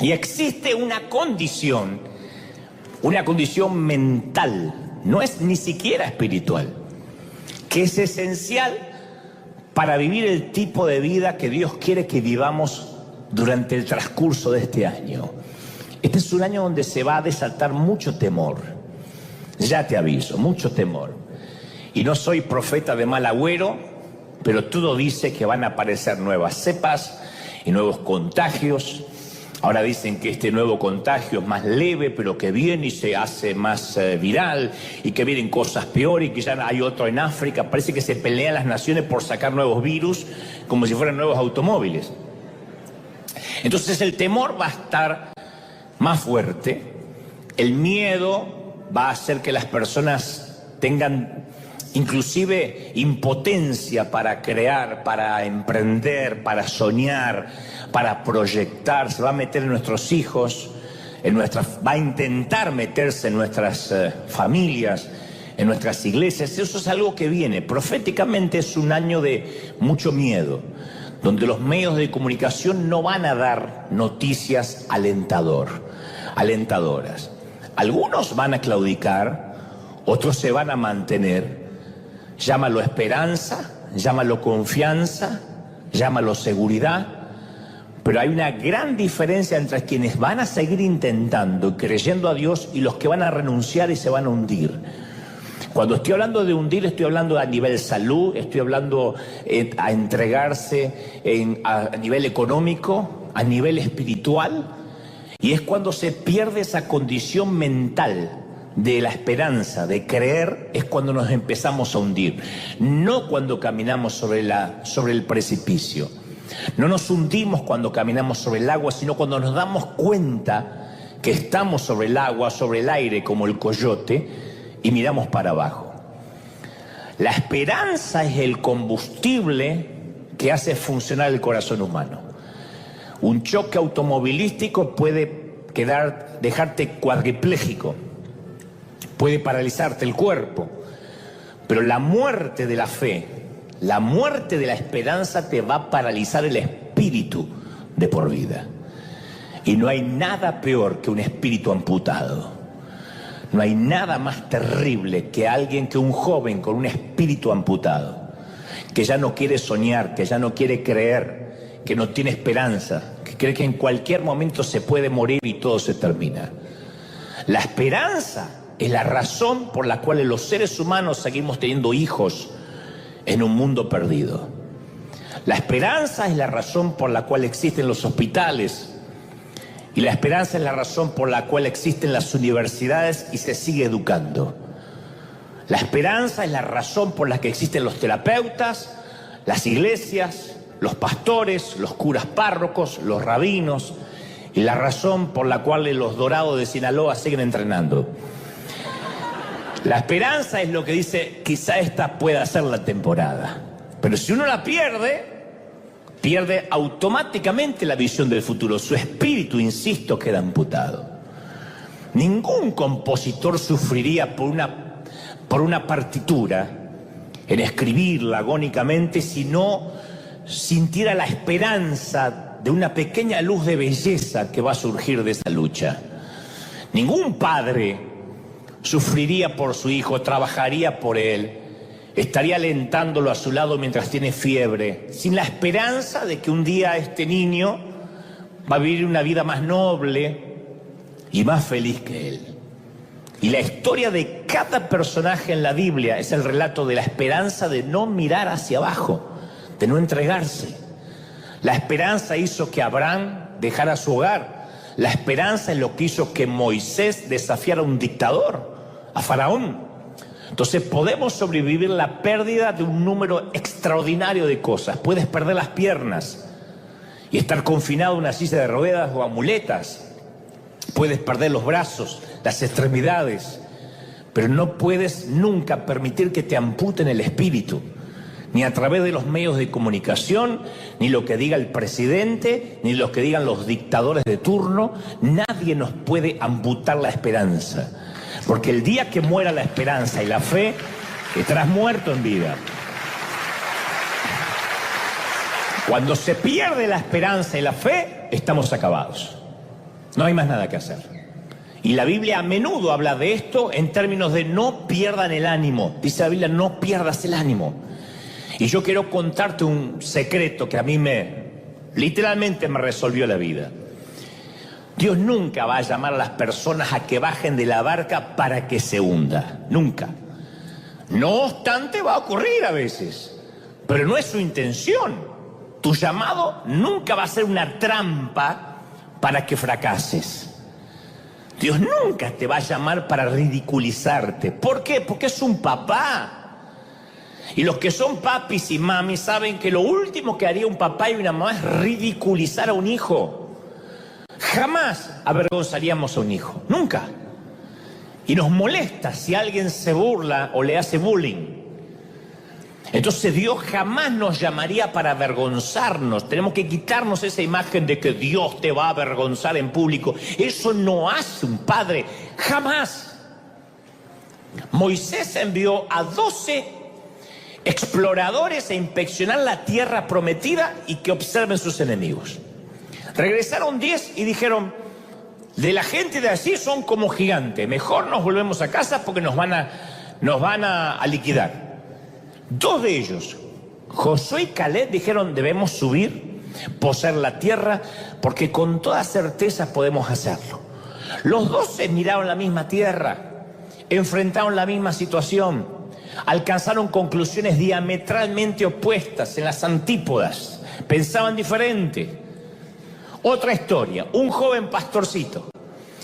Y existe una condición mental, no es ni siquiera espiritual, que es esencial para vivir el tipo de vida que Dios quiere que vivamos durante el transcurso de este año. Este es un año donde se va a desatar mucho temor. Ya te aviso, mucho temor. Y no soy profeta de mal agüero, pero todo dice que van a aparecer nuevas cepas y nuevos contagios. Ahora dicen que este nuevo contagio es más leve, pero que viene y se hace más viral, y que vienen cosas peores, y que ya hay otro en África. Parece que se pelean las naciones por sacar nuevos virus, como si fueran nuevos automóviles. Entonces el temor va a estar más fuerte, el miedo va a hacer que las personas tengan inclusive impotencia para crear, para emprender, para soñar, para proyectar. Se va a meter en nuestros hijos, va a intentar meterse en nuestras familias, en nuestras iglesias. Eso es algo que viene. Proféticamente es un año de mucho miedo, donde los medios de comunicación no van a dar noticias alentadoras. Algunos van a claudicar, otros se van a mantener. Llámalo esperanza, llámalo confianza, llámalo seguridad, Pero hay una gran diferencia entre quienes van a seguir intentando, creyendo a Dios, y los que van a renunciar y se van a hundir. Cuando estoy hablando de hundir, estoy hablando a nivel salud, estoy hablando a entregarse a nivel económico, a nivel espiritual, y es cuando se pierde esa condición mental de la esperanza, de creer, es cuando nos empezamos a hundir, no cuando caminamos sobre el precipicio. No nos hundimos cuando caminamos sobre el agua, sino cuando nos damos cuenta que estamos sobre el agua, sobre el aire, como el coyote, y miramos para abajo. La esperanza es el combustible que hace funcionar el corazón humano. Un choque automovilístico puede dejarte cuadripléjico, puede paralizarte el cuerpo, pero la muerte de la fe, la muerte de la esperanza te va a paralizar el espíritu de por vida. Y no hay nada peor que un espíritu amputado. No hay nada más terrible que un joven con un espíritu amputado, que ya no quiere soñar, que ya no quiere creer, que no tiene esperanza, que cree que en cualquier momento se puede morir y todo se termina. La esperanza es la razón por la cual los seres humanos seguimos teniendo hijos en un mundo perdido. La esperanza es la razón por la cual existen los hospitales. Y la esperanza es la razón por la cual existen las universidades y se sigue educando. La esperanza es la razón por la que existen los terapeutas, las iglesias, los pastores, los curas párrocos, los rabinos, y la razón por la cual los Dorados de Sinaloa siguen entrenando. La esperanza es lo que dice, quizá esta pueda ser la temporada. Pero si uno la pierde automáticamente la visión del futuro. Su espíritu, insisto, queda amputado. Ningún compositor sufriría por una partitura, en escribirla agónicamente, si no sintiera la esperanza de una pequeña luz de belleza que va a surgir de esa lucha. Ningún padre sufriría por su hijo, trabajaría por él, estaría alentándolo a su lado mientras tiene fiebre, sin la esperanza de que un día este niño va a vivir una vida más noble y más feliz que él. Y la historia de cada personaje en la Biblia es el relato de la esperanza de no mirar hacia abajo, de no entregarse. La esperanza hizo que Abraham dejara su hogar. La esperanza es lo que hizo que Moisés desafiara a un dictador, a Faraón. Entonces podemos sobrevivir la pérdida de un número extraordinario de cosas. Puedes perder las piernas y estar confinado en una silla de ruedas o a muletas. Puedes perder los brazos, las extremidades, pero no puedes nunca permitir que te amputen el espíritu, ni a través de los medios de comunicación, ni lo que diga el presidente, ni lo que digan los dictadores de turno. Nadie nos puede amputar la esperanza. Porque el día que muera la esperanza y la fe, estarás muerto en vida. Cuando se pierde la esperanza y la fe, estamos acabados. No hay más nada que hacer. Y la Biblia a menudo habla de esto en términos de no pierdan el ánimo. Dice la Biblia, no pierdas el ánimo. Y yo quiero contarte un secreto que a mí literalmente me resolvió la vida. Dios nunca va a llamar a las personas a que bajen de la barca para que se hunda. Nunca. No obstante, va a ocurrir a veces. Pero no es su intención. Tu llamado nunca va a ser una trampa para que fracases. Dios nunca te va a llamar para ridiculizarte. ¿Por qué? Porque es un papá. Y los que son papis y mamis saben que lo último que haría un papá y una mamá es ridiculizar a un hijo. Jamás avergonzaríamos a un hijo, nunca. Y nos molesta si alguien se burla o le hace bullying. Entonces Dios jamás nos llamaría para avergonzarnos. Tenemos que quitarnos esa imagen de que Dios te va a avergonzar en público. Eso no hace un padre, jamás. Moisés envió a 12 exploradores a inspeccionar la tierra prometida y que observen sus enemigos. Regresaron 10 y dijeron, de la gente de allí son como gigantes, mejor nos volvemos a casa porque nos van a liquidar. 2 de ellos, Josué y Caleb, dijeron, debemos subir poseer la tierra, porque con toda certeza podemos hacerlo. Los 12 miraron la misma tierra, enfrentaron la misma situación, alcanzaron conclusiones diametralmente opuestas, en las antípodas, pensaban diferente. Otra historia, un joven pastorcito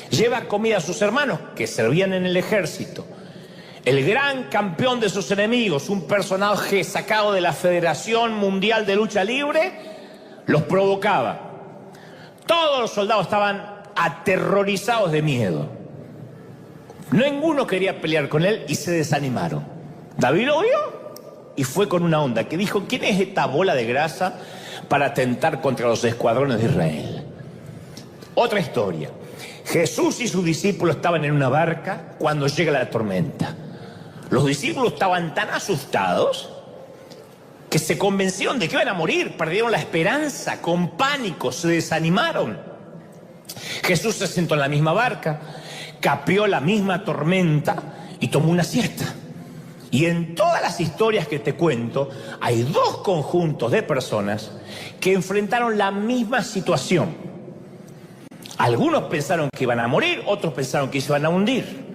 lleva comida a sus hermanos que servían en el ejército. El gran campeón de sus enemigos, un personaje sacado de la Federación Mundial de Lucha Libre, los provocaba. Todos los soldados estaban aterrorizados de miedo. Ninguno quería pelear con él y se desanimaron. David lo vio y fue con una onda que dijo: ¿quién es esta bola de grasa para atentar contra los escuadrones de Israel? Otra historia. Jesús y sus discípulos estaban en una barca cuando llega la tormenta. Los discípulos estaban tan asustados que se convencieron de que iban a morir, perdieron la esperanza, con pánico, se desanimaron. Jesús se sentó en la misma barca, capeó la misma tormenta y tomó una siesta. Y en todas las historias que te cuento, hay dos conjuntos de personas que enfrentaron la misma situación. Algunos pensaron que iban a morir, otros pensaron que se iban a hundir.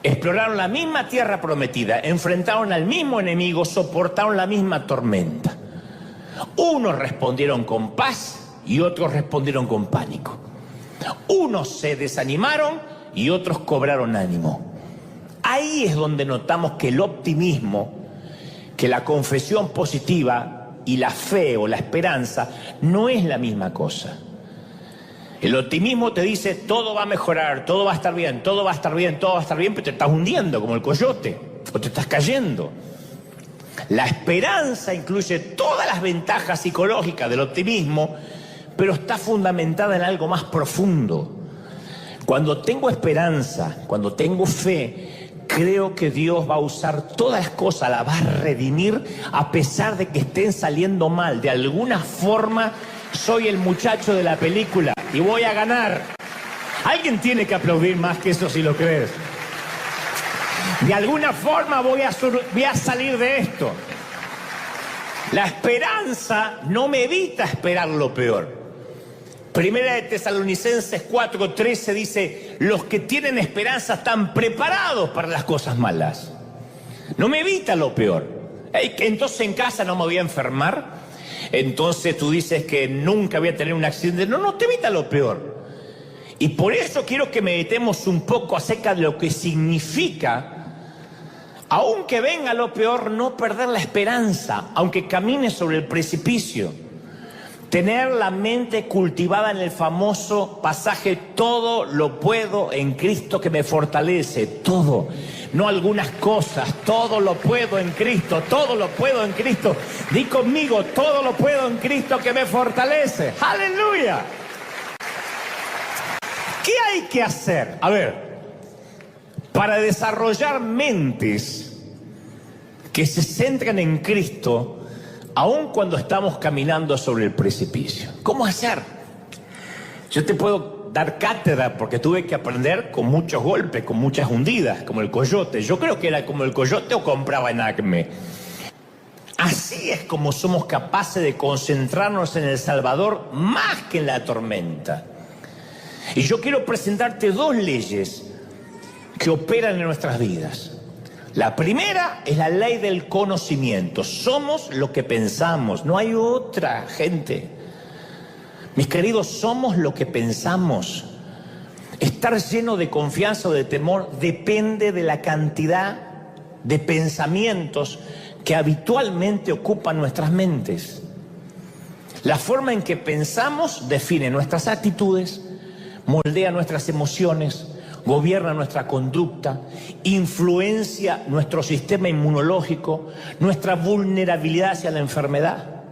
Exploraron la misma tierra prometida, enfrentaron al mismo enemigo, soportaron la misma tormenta. Unos respondieron con paz y otros respondieron con pánico. Unos se desanimaron y otros cobraron ánimo. Ahí es donde notamos que el optimismo, que la confesión positiva y la fe o la esperanza no es la misma cosa. El optimismo te dice: todo va a mejorar, todo va a estar bien, todo va a estar bien, todo va a estar bien, pero te estás hundiendo como el coyote, o te estás cayendo. La esperanza incluye todas las ventajas psicológicas del optimismo, pero está fundamentada en algo más profundo. Cuando tengo esperanza, cuando tengo fe, creo que Dios va a usar todas las cosas, las va a redimir, a pesar de que estén saliendo mal. De alguna forma soy el muchacho de la película y voy a ganar. Alguien tiene que aplaudir más que eso si lo crees. De alguna forma voy a salir de esto. La esperanza no me evita esperar lo peor. Primera de Tesalonicenses 4:13 dice: los que tienen esperanza están preparados para las cosas malas. No me evita lo peor. Entonces en casa no me voy a enfermar. Entonces tú dices que nunca voy a tener un accidente. No te evita lo peor. Y por eso quiero que meditemos un poco acerca de lo que significa, aunque venga lo peor, no perder la esperanza, aunque camine sobre el precipicio. Tener la mente cultivada en el famoso pasaje: todo lo puedo en Cristo que me fortalece. Todo, no algunas cosas, todo lo puedo en Cristo, todo lo puedo en Cristo. Di conmigo: todo lo puedo en Cristo que me fortalece. ¡Aleluya! ¿Qué hay que hacer? A ver, para desarrollar mentes que se centran en Cristo, aun cuando estamos caminando sobre el precipicio. ¿Cómo hacer? Yo te puedo dar cátedra porque tuve que aprender con muchos golpes, con muchas hundidas, como el coyote. Yo creo que era como el coyote o compraba en Acme. Así es como somos capaces de concentrarnos en el Salvador más que en la tormenta. Y yo quiero presentarte dos leyes que operan en nuestras vidas. La primera es la ley del conocimiento. Somos lo que pensamos, no hay otra, gente. Mis queridos, somos lo que pensamos. Estar lleno de confianza o de temor depende de la cantidad de pensamientos que habitualmente ocupan nuestras mentes. La forma en que pensamos define nuestras actitudes, moldea nuestras emociones, gobierna nuestra conducta, influencia nuestro sistema inmunológico, nuestra vulnerabilidad hacia la enfermedad.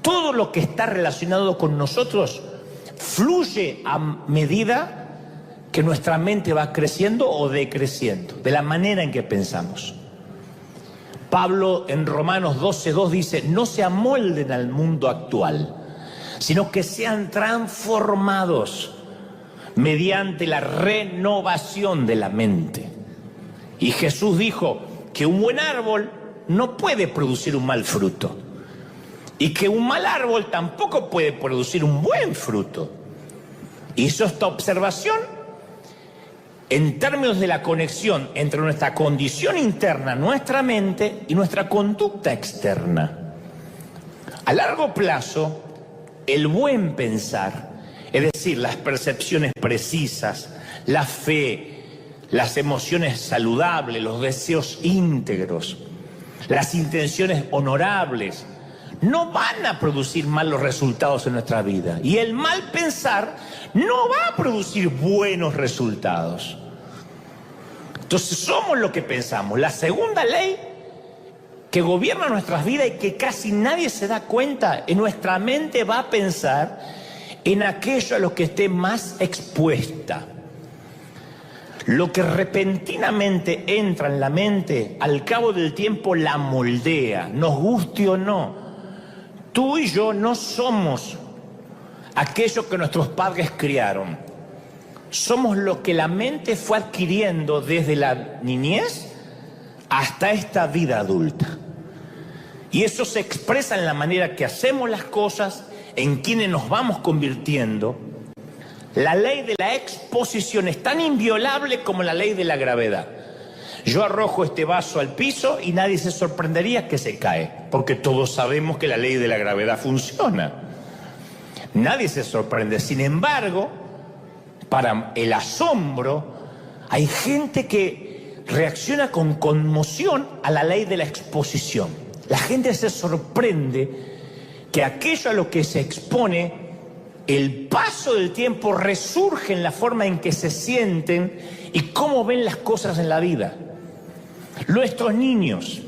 Todo lo que está relacionado con nosotros fluye a medida que nuestra mente va creciendo o decreciendo, de la manera en que pensamos. Pablo en Romanos 12:2 dice: no se amolden al mundo actual, sino que sean transformados mediante la renovación de la mente. Y Jesús dijo que un buen árbol no puede producir un mal fruto. y que un mal árbol tampoco puede producir un buen fruto. Hizo esta observación en términos de la conexión entre nuestra condición interna, nuestra mente y nuestra conducta externa. A largo plazo, el buen pensar, es decir, las percepciones precisas, la fe, las emociones saludables, los deseos íntegros, las intenciones honorables, no van a producir malos resultados en nuestra vida. Y el mal pensar no va a producir buenos resultados. Entonces somos lo que pensamos. La segunda ley que gobierna nuestras vidas y que casi nadie se da cuenta, en nuestra mente va a pensar en aquello a lo que esté más expuesta. Lo que repentinamente entra en la mente, al cabo del tiempo la moldea, nos guste o no. Tú y yo no somos aquello que nuestros padres criaron. Somos lo que la mente fue adquiriendo desde la niñez hasta esta vida adulta. Y eso se expresa en la manera que hacemos las cosas, en quienes nos vamos convirtiendo. La ley de la exposición es tan inviolable como la ley de la gravedad. Yo arrojo este vaso al piso y nadie se sorprendería que se cae, porque todos sabemos que la ley de la gravedad funciona. Nadie se sorprende. Sin embargo, para el asombro, hay gente que reacciona con conmoción a la ley de la exposición. La gente se sorprende que aquello a lo que se expone, el paso del tiempo resurge en la forma en que se sienten y cómo ven las cosas en la vida. Nuestros niños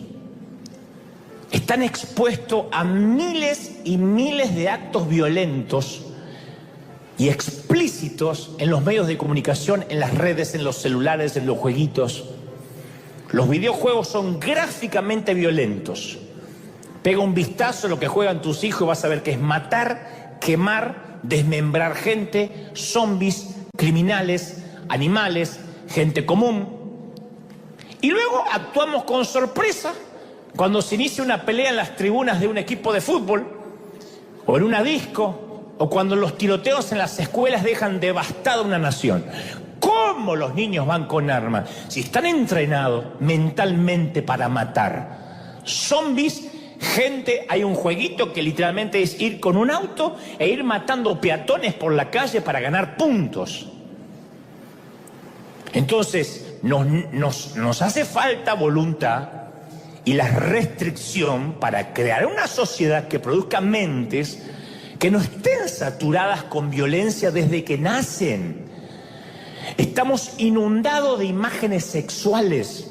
están expuestos a miles y miles de actos violentos y explícitos en los medios de comunicación, en las redes, en los celulares, en los jueguitos. Los videojuegos son gráficamente violentos. Pega un vistazo a lo que juegan tus hijos y vas a ver que es matar, quemar, desmembrar gente, zombies, criminales, animales, gente común. Y luego actuamos con sorpresa cuando se inicia una pelea en las tribunas de un equipo de fútbol, o en una disco, o cuando los tiroteos en las escuelas dejan devastada una nación. ¿Cómo los niños van con armas? Si están entrenados mentalmente para matar. Zombies, gente, hay un jueguito que literalmente es ir con un auto e ir matando peatones por la calle para ganar puntos. Entonces, nos hace falta voluntad y la restricción para crear una sociedad que produzca mentes que no estén saturadas con violencia desde que nacen. Estamos inundados de imágenes sexuales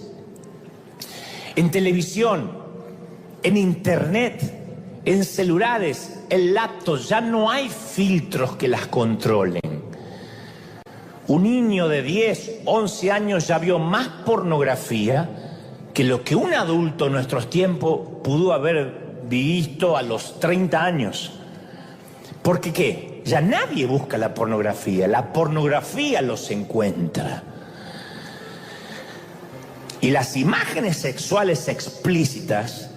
en televisión, en internet, en celulares, en laptops. Ya no hay filtros que las controlen. Un niño de 10, 11 años ya vio más pornografía que lo que un adulto en nuestros tiempos pudo haber visto a los 30 años. ¿Por qué? Ya nadie busca la pornografía los encuentra. Y las imágenes sexuales explícitas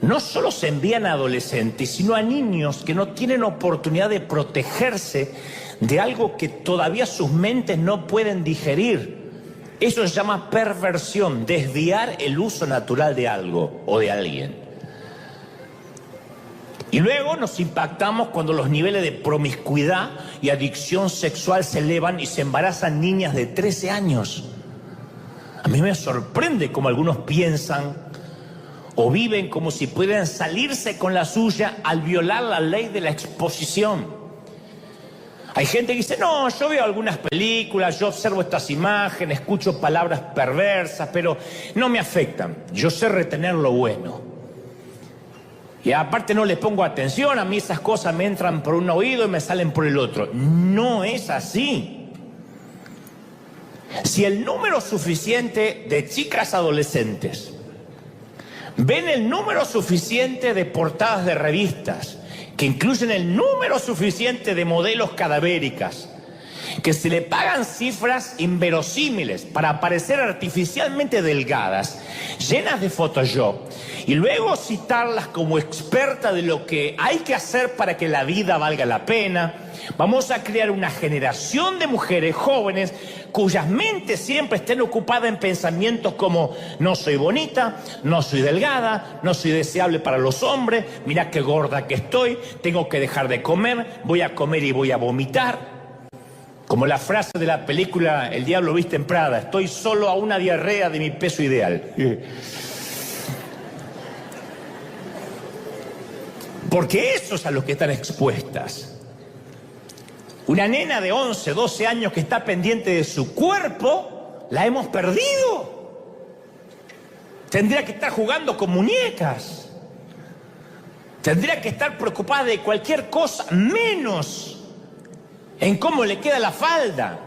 no solo se envían a adolescentes, sino a niños que no tienen oportunidad de protegerse de algo que todavía sus mentes no pueden digerir. Eso se llama perversión, desviar el uso natural de algo o de alguien. Y luego nos impactamos cuando los niveles de promiscuidad y adicción sexual se elevan y se embarazan niñas de 13 años. A mí me sorprende cómo algunos piensan o viven como si pudieran salirse con la suya al violar la ley de la exposición. Hay gente que dice, no, yo veo algunas películas, yo observo estas imágenes, escucho palabras perversas, pero no me afectan. Yo sé retener lo bueno. Y aparte no les pongo atención, a mí esas cosas me entran por un oído y me salen por el otro. No es así. Si el número suficiente de chicas adolescentes ven el número suficiente de portadas de revistas, que incluyen el número suficiente de modelos cadavéricas, que se le pagan cifras inverosímiles para parecer artificialmente delgadas, llenas de Photoshop, y luego citarlas como experta de lo que hay que hacer para que la vida valga la pena. Vamos a crear una generación de mujeres jóvenes cuyas mentes siempre estén ocupadas en pensamientos como: no soy bonita, no soy delgada, no soy deseable para los hombres, mira qué gorda que estoy, tengo que dejar de comer, voy a comer y voy a vomitar. Como la frase de la película El diablo viste en Prada: estoy solo a una diarrea de mi peso ideal. Porque eso es a lo que están expuestas. Una nena de 11, 12 años que está pendiente de su cuerpo, la hemos perdido. Tendría que estar jugando con muñecas. Tendría que estar preocupada de cualquier cosa, menos en cómo le queda la falda.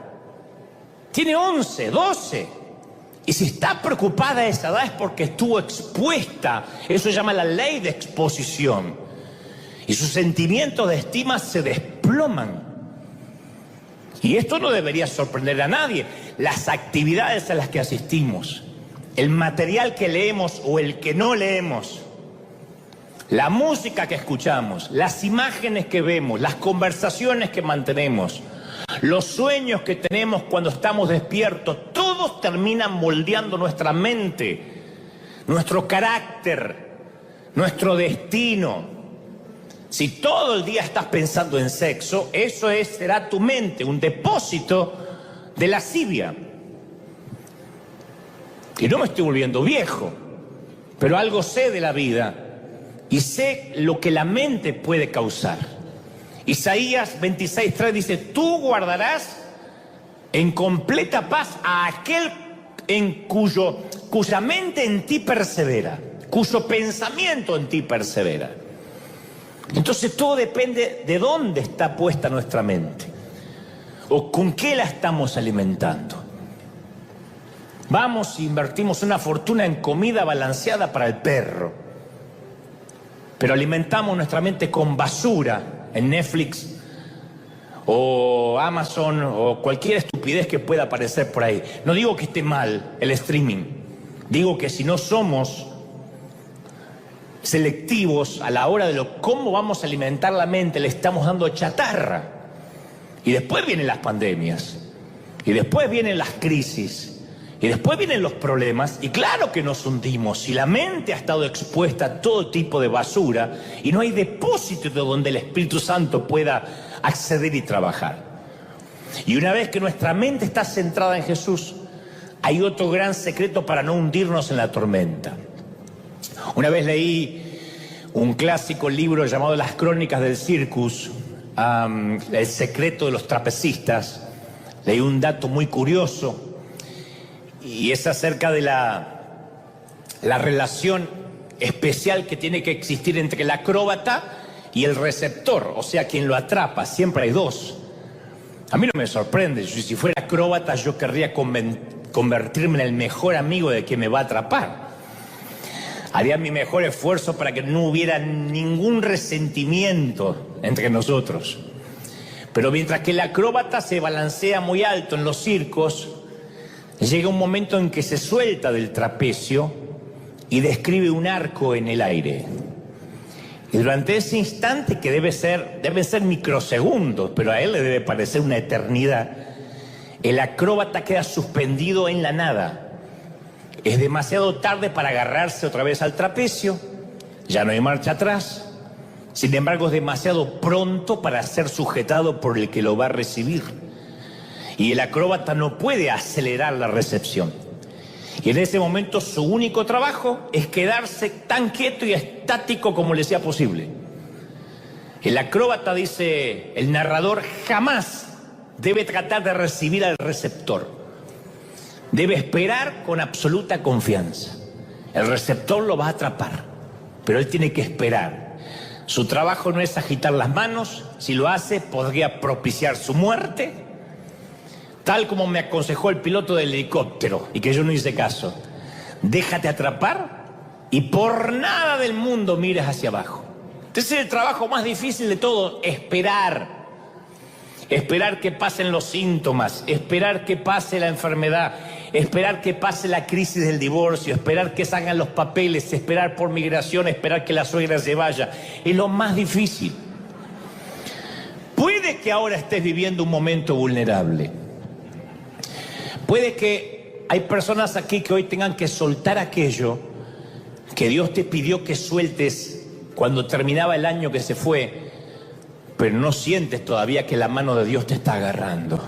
Tiene 11, 12. Y si está preocupada a esa edad es porque estuvo expuesta. Eso se llama la ley de exposición. Y sus sentimientos de estima se desploman. Y esto no debería sorprender a nadie. Las actividades a las que asistimos, el material que leemos o el que no leemos, la música que escuchamos, las imágenes que vemos, las conversaciones que mantenemos, los sueños que tenemos cuando estamos despiertos, todos terminan moldeando nuestra mente, nuestro carácter, nuestro destino. Si todo el día estás pensando en sexo, eso será tu mente, un depósito de lascivia. Y no me estoy volviendo viejo, pero algo sé de la vida y sé lo que la mente puede causar. Isaías 26:3 dice: tú guardarás en completa paz a aquel cuya mente en ti persevera, cuyo pensamiento en ti persevera. Entonces todo depende de dónde está puesta nuestra mente o con qué la estamos alimentando. Vamos e invertimos una fortuna en comida balanceada para el perro, pero alimentamos nuestra mente con basura en Netflix o Amazon o cualquier estupidez que pueda aparecer por ahí. No digo que esté mal el streaming, digo que si no somos selectivos a la hora de cómo vamos a alimentar la mente, le estamos dando chatarra. Y después vienen las pandemias, y después vienen las crisis, y después vienen los problemas, y claro que nos hundimos si la mente ha estado expuesta a todo tipo de basura y no hay depósito de donde el Espíritu Santo pueda acceder y trabajar. Y una vez que nuestra mente está centrada en Jesús, hay otro gran secreto para no hundirnos en la tormenta. Una vez leí un clásico libro llamado Las Crónicas del Circus, El secreto de los trapecistas. Leí un dato muy curioso y es acerca de la relación especial que tiene que existir entre el acróbata y el receptor, o sea, quien lo atrapa. Siempre hay dos. A mí no me sorprende. Si fuera acróbata yo querría convertirme en el mejor amigo de quien me va a atrapar. Haría mi mejor esfuerzo para que no hubiera ningún resentimiento entre nosotros. Pero mientras que el acróbata se balancea muy alto en los circos, llega un momento en que se suelta del trapecio y describe un arco en el aire. Y durante ese instante, que deben ser microsegundos, pero a él le debe parecer una eternidad, el acróbata queda suspendido en la nada. Es demasiado tarde para agarrarse otra vez al trapecio, ya no hay marcha atrás. Sin embargo, es demasiado pronto para ser sujetado por el que lo va a recibir. Y el acróbata no puede acelerar la recepción. Y en ese momento su único trabajo es quedarse tan quieto y estático como le sea posible. El acróbata, dice el narrador, jamás debe tratar de recibir al receptor. Debe esperar con absoluta confianza. El receptor lo va a atrapar, pero él tiene que esperar. Su trabajo no es agitar las manos. Si lo hace, podría propiciar su muerte, tal como me aconsejó el piloto del helicóptero, y que yo no hice caso. Déjate atrapar y por nada del mundo mires hacia abajo. Este es el trabajo más difícil de todo, esperar. esperar que pasen los síntomas, esperar que pase la enfermedad, esperar que pase la crisis del divorcio, esperar que salgan los papeles, esperar por migración, esperar que la suegra se vaya. Es lo más difícil. Puede que ahora estés viviendo un momento vulnerable. Puede que hay personas aquí que hoy tengan que soltar aquello que Dios te pidió que sueltes cuando terminaba el año que se fue, pero no sientes todavía que la mano de Dios te está agarrando.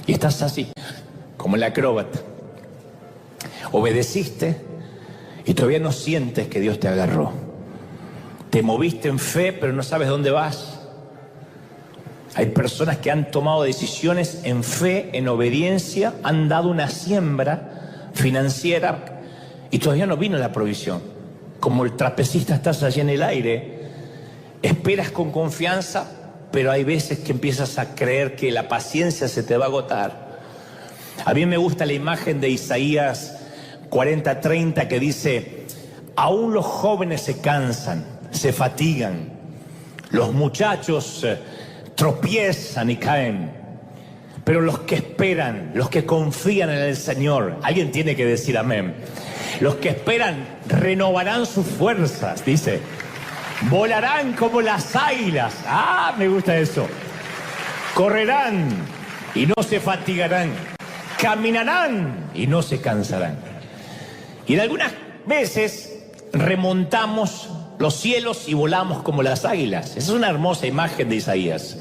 Y estás así, como el acróbata. Obedeciste y todavía no sientes que Dios te agarró. Te moviste en fe, pero no sabes dónde vas. Hay personas que han tomado decisiones en fe, en obediencia, han dado una siembra financiera y todavía no vino la provisión. Como el trapecista estás allí en el aire, esperas con confianza, pero hay veces que empiezas a creer que la paciencia se te va a agotar. A mí me gusta la imagen de Isaías 40:30 que dice: aún los jóvenes se cansan, se fatigan, los muchachos tropiezan y caen, pero los que esperan, los que confían en el Señor, alguien tiene que decir amén. Los que esperan renovarán sus fuerzas, dice. Volarán como las águilas. Ah, me gusta eso. Correrán y no se fatigarán. Caminarán y no se cansarán. Y en algunas veces remontamos los cielos y volamos como las águilas. Esa es una hermosa imagen de Isaías.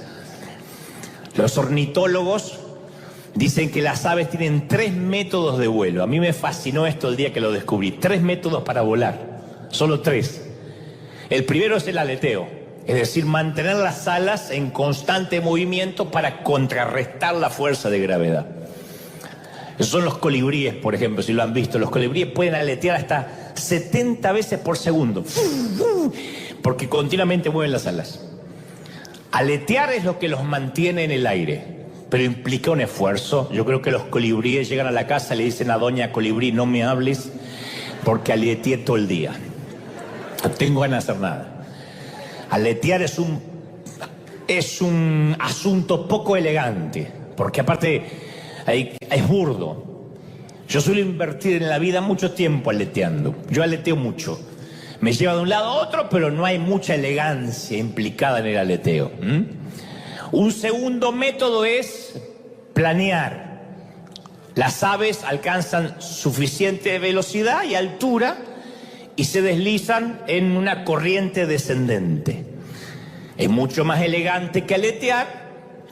Los ornitólogos dicen que las aves tienen 3 métodos de vuelo. A mí me fascinó esto el día que lo descubrí. 3 métodos para volar. Solo 3. El primero es el aleteo. Es decir, mantener las alas en constante movimiento para contrarrestar la fuerza de gravedad. Esos son los colibríes, por ejemplo, si lo han visto. Los colibríes pueden aletear hasta 70 veces por segundo. Porque continuamente mueven las alas. Aletear es lo que los mantiene en el aire, pero implica un esfuerzo. Yo creo que los colibríes llegan a la casa y le dicen a doña colibrí: no me hables porque aleteé todo el día. No tengo ganas de hacer nada. Aletear es un asunto poco elegante, porque aparte es burdo. Yo suelo invertir en la vida mucho tiempo aleteando. Yo aleteo mucho. Me lleva de un lado a otro, pero no hay mucha elegancia implicada en el aleteo. Un segundo método es planear. Las aves alcanzan suficiente velocidad y altura y se deslizan en una corriente descendente. Es mucho más elegante que aletear,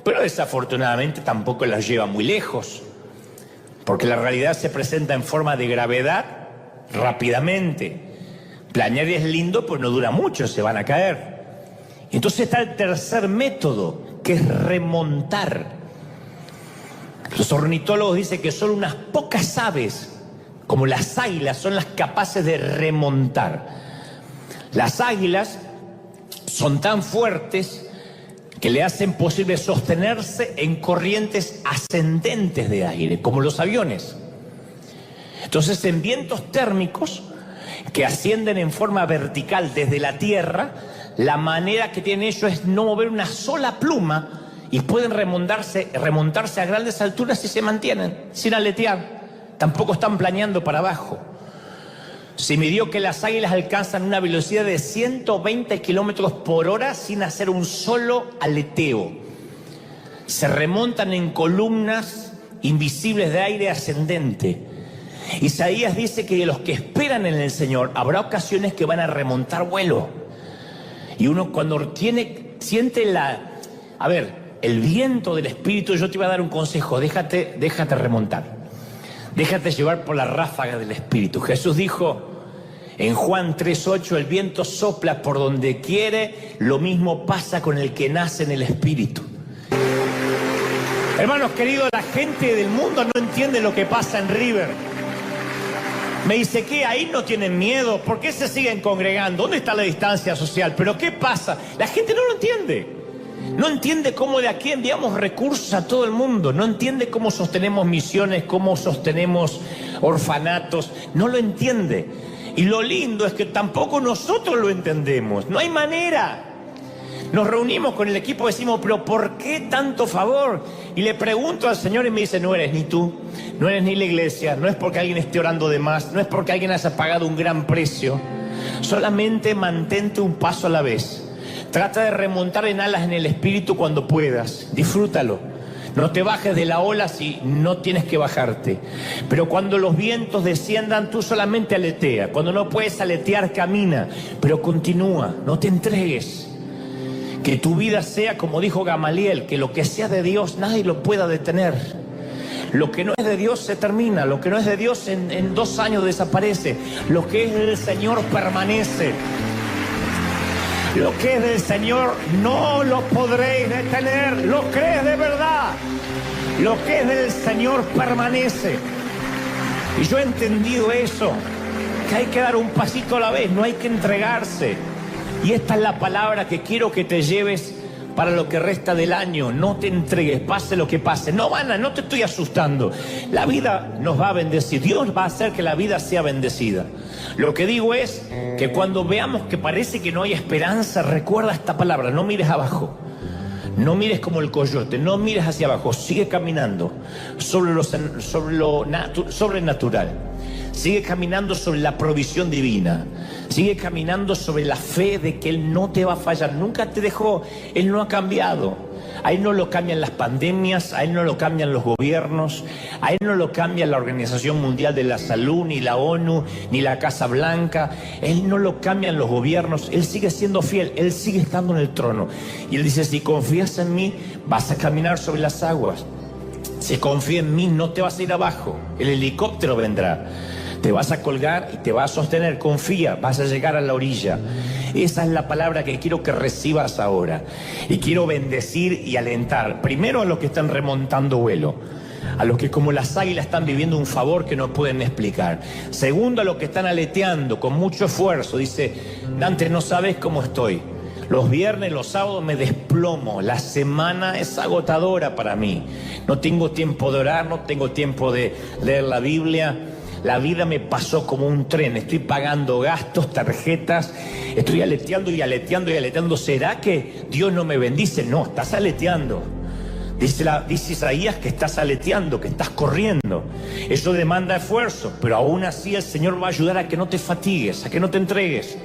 pero desafortunadamente tampoco las lleva muy lejos, porque la realidad se presenta en forma de gravedad rápidamente. Planear es lindo, pues no dura mucho, se van a caer. Entonces está el tercer método, que es remontar. Los ornitólogos dicen que solo unas pocas aves, como las águilas, son las capaces de remontar. Las águilas son tan fuertes que le hacen posible sostenerse en corrientes ascendentes de aire, como los aviones. Entonces, en vientos térmicos que ascienden en forma vertical desde la tierra, la manera que tienen ellos es no mover una sola pluma y pueden remontarse a grandes alturas y se mantienen sin aletear. Tampoco están planeando para abajo. Se midió que las águilas alcanzan una velocidad de 120 kilómetros por hora sin hacer un solo aleteo. Se remontan en columnas invisibles de aire ascendente. Isaías dice que de los que esperan en el Señor habrá ocasiones que van a remontar vuelo. Y uno cuando siente el viento del Espíritu, yo te iba a dar un consejo: déjate remontar. Déjate llevar por la ráfaga del Espíritu. Jesús dijo en Juan 3:8, el viento sopla por donde quiere, lo mismo pasa con el que nace en el Espíritu. Hermanos queridos, la gente del mundo no entiende lo que pasa en River. Me dice, ¿qué? Ahí no tienen miedo. ¿Por qué se siguen congregando? ¿Dónde está la distancia social? ¿Pero qué pasa? La gente no lo entiende. No entiende cómo de aquí enviamos recursos a todo el mundo. No entiende cómo sostenemos misiones, cómo sostenemos orfanatos. No lo entiende. Y lo lindo es que tampoco nosotros lo entendemos. No hay manera. Nos reunimos con el equipo y decimos, pero ¿por qué tanto favor? Y le pregunto al Señor y me dice, no eres ni tú, no eres ni la iglesia, no es porque alguien esté orando de más, no es porque alguien haya pagado un gran precio. Solamente mantente un paso a la vez. Trata de remontar en alas en el espíritu cuando puedas. Disfrútalo. No te bajes de la ola si no tienes que bajarte. Pero cuando los vientos desciendan, tú solamente aletea. Cuando no puedes aletear, camina. Pero continúa, no te entregues. Que tu vida sea, como dijo Gamaliel, que lo que sea de Dios nadie lo pueda detener. Lo que no es de Dios se termina. Lo que no es de Dios en 2 años desaparece. Lo que es del Señor permanece. Lo que es del Señor no lo podréis detener. ¿Lo crees de verdad? Lo que es del Señor permanece. Y yo he entendido eso, que hay que dar un pasito a la vez, no hay que entregarse. Y esta es la palabra que quiero que te lleves para lo que resta del año. No te entregues, pase lo que pase. No te estoy asustando. La vida nos va a bendecir. Dios va a hacer que la vida sea bendecida. Lo que digo es que cuando veamos que parece que no hay esperanza, recuerda esta palabra, no mires abajo. No mires como el coyote, no mires hacia abajo, sigue caminando sobre lo sobrenatural. Sigue caminando sobre la provisión divina. Sigue caminando sobre la fe de que Él no te va a fallar. Nunca te dejó, Él no ha cambiado. A Él no lo cambian las pandemias, a Él no lo cambian los gobiernos, a Él no lo cambia la Organización Mundial de la Salud, ni la ONU, ni la Casa Blanca. Él no lo cambian los gobiernos, Él sigue siendo fiel, Él sigue estando en el trono. Y Él dice, si confías en mí, vas a caminar sobre las aguas. Si confías en mí, no te vas a ir abajo, el helicóptero vendrá. Te vas a colgar y te vas a sostener, confía, vas a llegar a la orilla. Esa es la palabra que quiero que recibas ahora. Y quiero bendecir y alentar, primero a los que están remontando vuelo, a los que como las águilas están viviendo un favor que no pueden explicar. Segundo, a los que están aleteando con mucho esfuerzo. Dice, Dante, no sabes cómo estoy. Los viernes, los sábados me desplomo. La semana es agotadora para mí. No tengo tiempo de orar, no tengo tiempo de leer la Biblia. La vida me pasó como un tren, estoy pagando gastos, tarjetas, estoy aleteando y aleteando y aleteando. ¿Será que Dios no me bendice? No, estás aleteando. Dice Isaías que estás aleteando, que estás corriendo. Eso demanda esfuerzo, pero aún así el Señor va a ayudar a que no te fatigues, a que no te entregues.